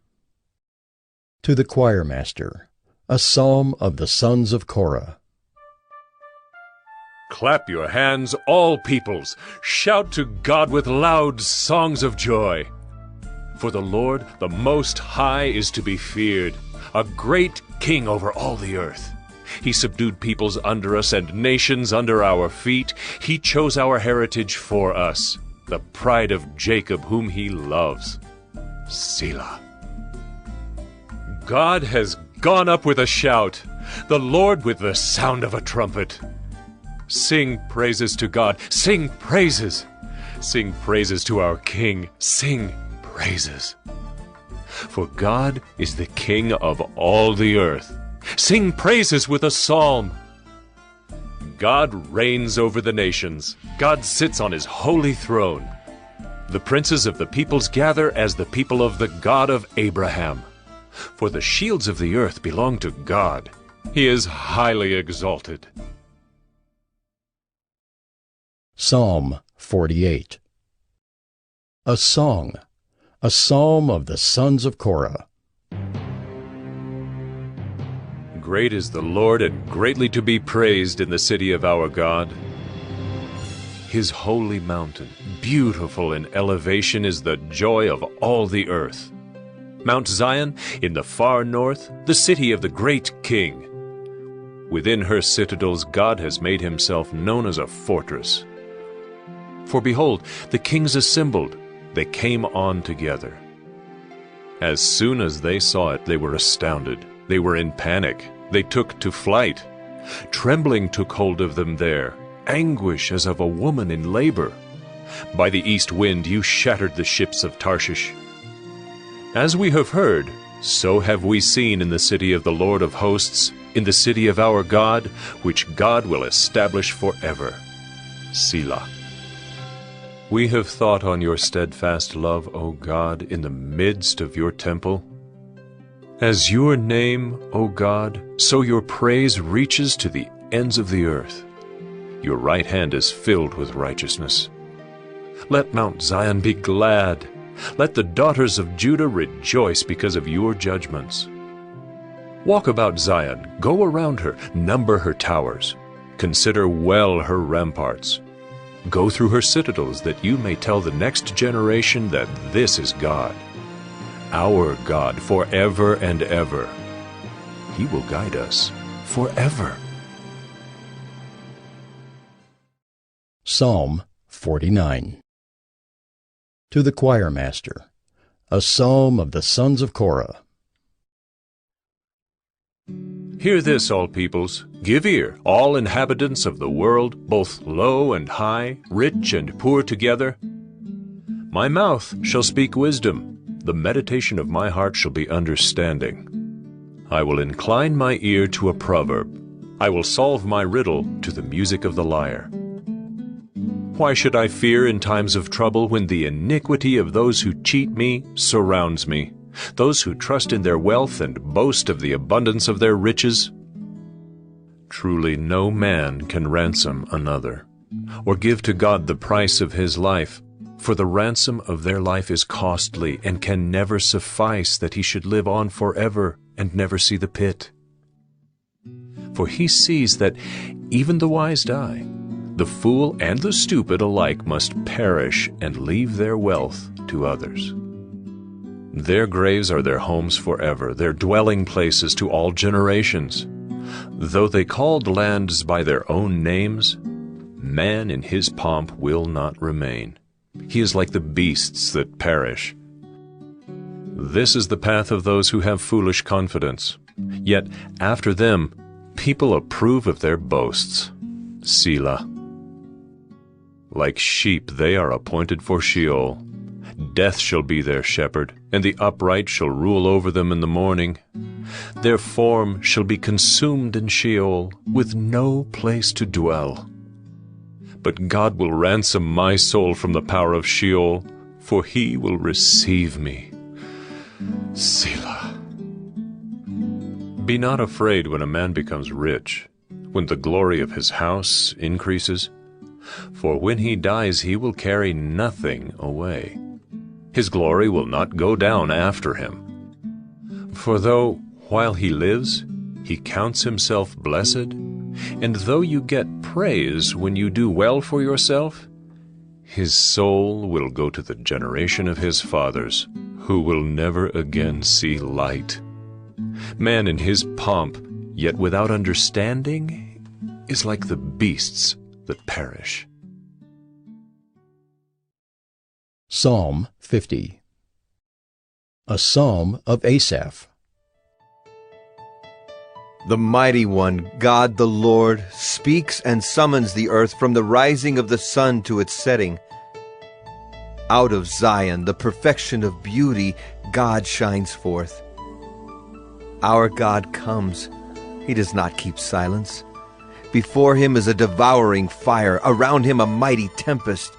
To the choir master, a psalm of the sons of Korah. Clap your hands, all peoples. Shout to God with loud songs of joy. For the Lord, the Most High, is to be feared, a great king over all the earth. He subdued peoples under us and nations under our feet. He chose our heritage for us, the pride of Jacob whom he loves. Selah. God has gone up with a shout, the Lord with the sound of a trumpet. Sing praises to God, sing praises. Sing praises to our King, sing praises. For God is the King of all the earth. Sing praises with a psalm. God reigns over the nations. God sits on his holy throne. The princes of the peoples gather as the people of the God of Abraham. For the shields of the earth belong to God. He is highly exalted. Psalm 48. A song, a psalm of the sons of Korah. Great is the Lord, and greatly to be praised in the city of our God. His holy mountain, beautiful in elevation, is the joy of all the earth. Mount Zion, in the far north, the city of the great King. Within her citadels God has made himself known as a fortress. For behold, the kings assembled, they came on together. As soon as they saw it, they were astounded. They were in panic. They took to flight. Trembling took hold of them there, anguish as of a woman in labor. By the east wind you shattered the ships of Tarshish. As we have heard, so have we seen in the city of the Lord of hosts, in the city of our God, which God will establish forever. Selah. We have thought on your steadfast love, O God, in the midst of your temple. As your name, O God, so your praise reaches to the ends of the earth. Your right hand is filled with righteousness. Let Mount Zion be glad. Let the daughters of Judah rejoice because of your judgments. Walk about Zion, go around her, number her towers. Consider well her ramparts. Go through her citadels, that you may tell the next generation that this is God, our God, forever and ever. He will guide us forever. Psalm 49. To the choir master, a psalm of the sons of Korah. Hear this, all peoples. Give ear, all inhabitants of the world, both low and high, rich and poor together. My mouth shall speak wisdom. The meditation of my heart shall be understanding. I will incline my ear to a proverb. I will solve my riddle to the music of the lyre. Why should I fear in times of trouble when the iniquity of those who cheat me surrounds me, those who trust in their wealth and boast of the abundance of their riches? Truly no man can ransom another, or give to God the price of his life, for the ransom of their life is costly, and can never suffice that he should live on forever and never see the pit. For he sees that even the wise die. The fool and the stupid alike must perish and leave their wealth to others. Their graves are their homes forever, their dwelling places to all generations. Though they called lands by their own names, man in his pomp will not remain. He is like the beasts that perish. This is the path of those who have foolish confidence. Yet after them, people approve of their boasts. Selah. Like sheep they are appointed for Sheol. Death shall be their shepherd, and the upright shall rule over them in the morning. Their form shall be consumed in Sheol, with no place to dwell. But God will ransom my soul from the power of Sheol, for he will receive me. Selah. Be not afraid when a man becomes rich, when the glory of his house increases. For when he dies he will carry nothing away. His glory will not go down after him. For though, while he lives, he counts himself blessed, and though you get praise when you do well for yourself, his soul will go to the generation of his fathers, who will never again see light. Man in his pomp, yet without understanding, is like the beasts that perish. Psalm 50. A psalm of Asaph. The Mighty One, God the Lord, speaks and summons the earth from the rising of the sun to its setting. Out of Zion, the perfection of beauty, God shines forth. Our God comes. He does not keep silence. Before him is a devouring fire, around him a mighty tempest.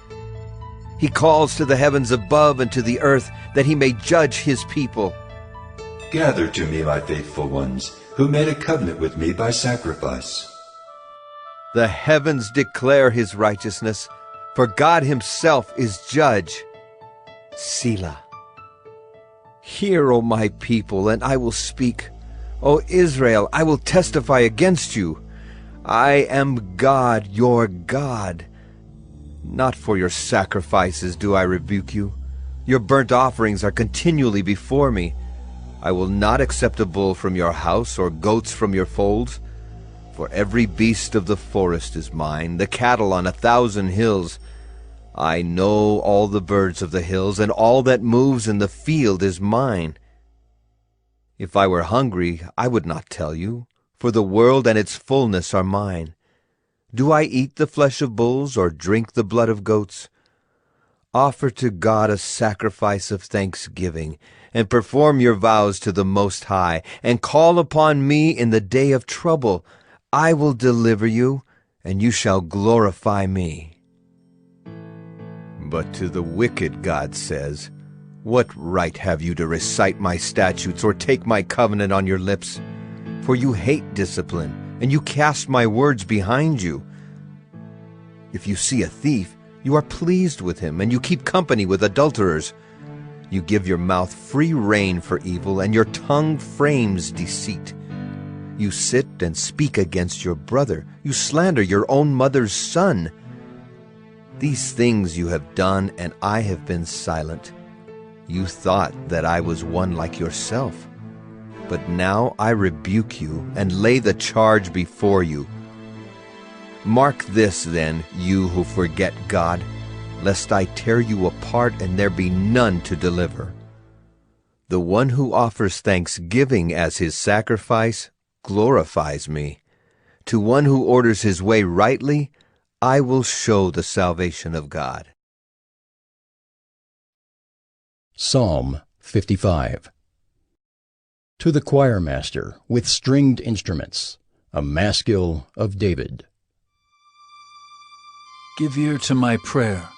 He calls to the heavens above and to the earth that he may judge his people. Gather to me, my faithful ones, who made a covenant with me by sacrifice. The heavens declare his righteousness, for God himself is judge. Selah. Hear, O my people, and I will speak. O Israel, I will testify against you. I am God, your God. Not for your sacrifices do I rebuke you. Your burnt offerings are continually before me. I will not accept a bull from your house or goats from your folds. For every beast of the forest is mine, the cattle on 1,000 hills. I know all the birds of the hills, and all that moves in the field is mine. If I were hungry, I would not tell you, for the world and its fullness are mine. Do I eat the flesh of bulls or drink the blood of goats? Offer to God a sacrifice of thanksgiving, and perform your vows to the Most High, and call upon me in the day of trouble. I will deliver you, and you shall glorify me. But to the wicked God says, what right have you to recite my statutes or take my covenant on your lips? For you hate discipline, and you cast my words behind you. If you see a thief, you are pleased with him, and you keep company with adulterers. You give your mouth free rein for evil, and your tongue frames deceit. You sit and speak against your brother. You slander your own mother's son. These things you have done, and I have been silent. You thought that I was one like yourself. But now I rebuke you and lay the charge before you. Mark this, then, you who forget God, lest I tear you apart and there be none to deliver. The one who offers thanksgiving as his sacrifice glorifies me. To one who orders his way rightly, I will show the salvation of God. Psalm 55. To the choir master with stringed instruments, a maskil of David. Give ear to my prayer.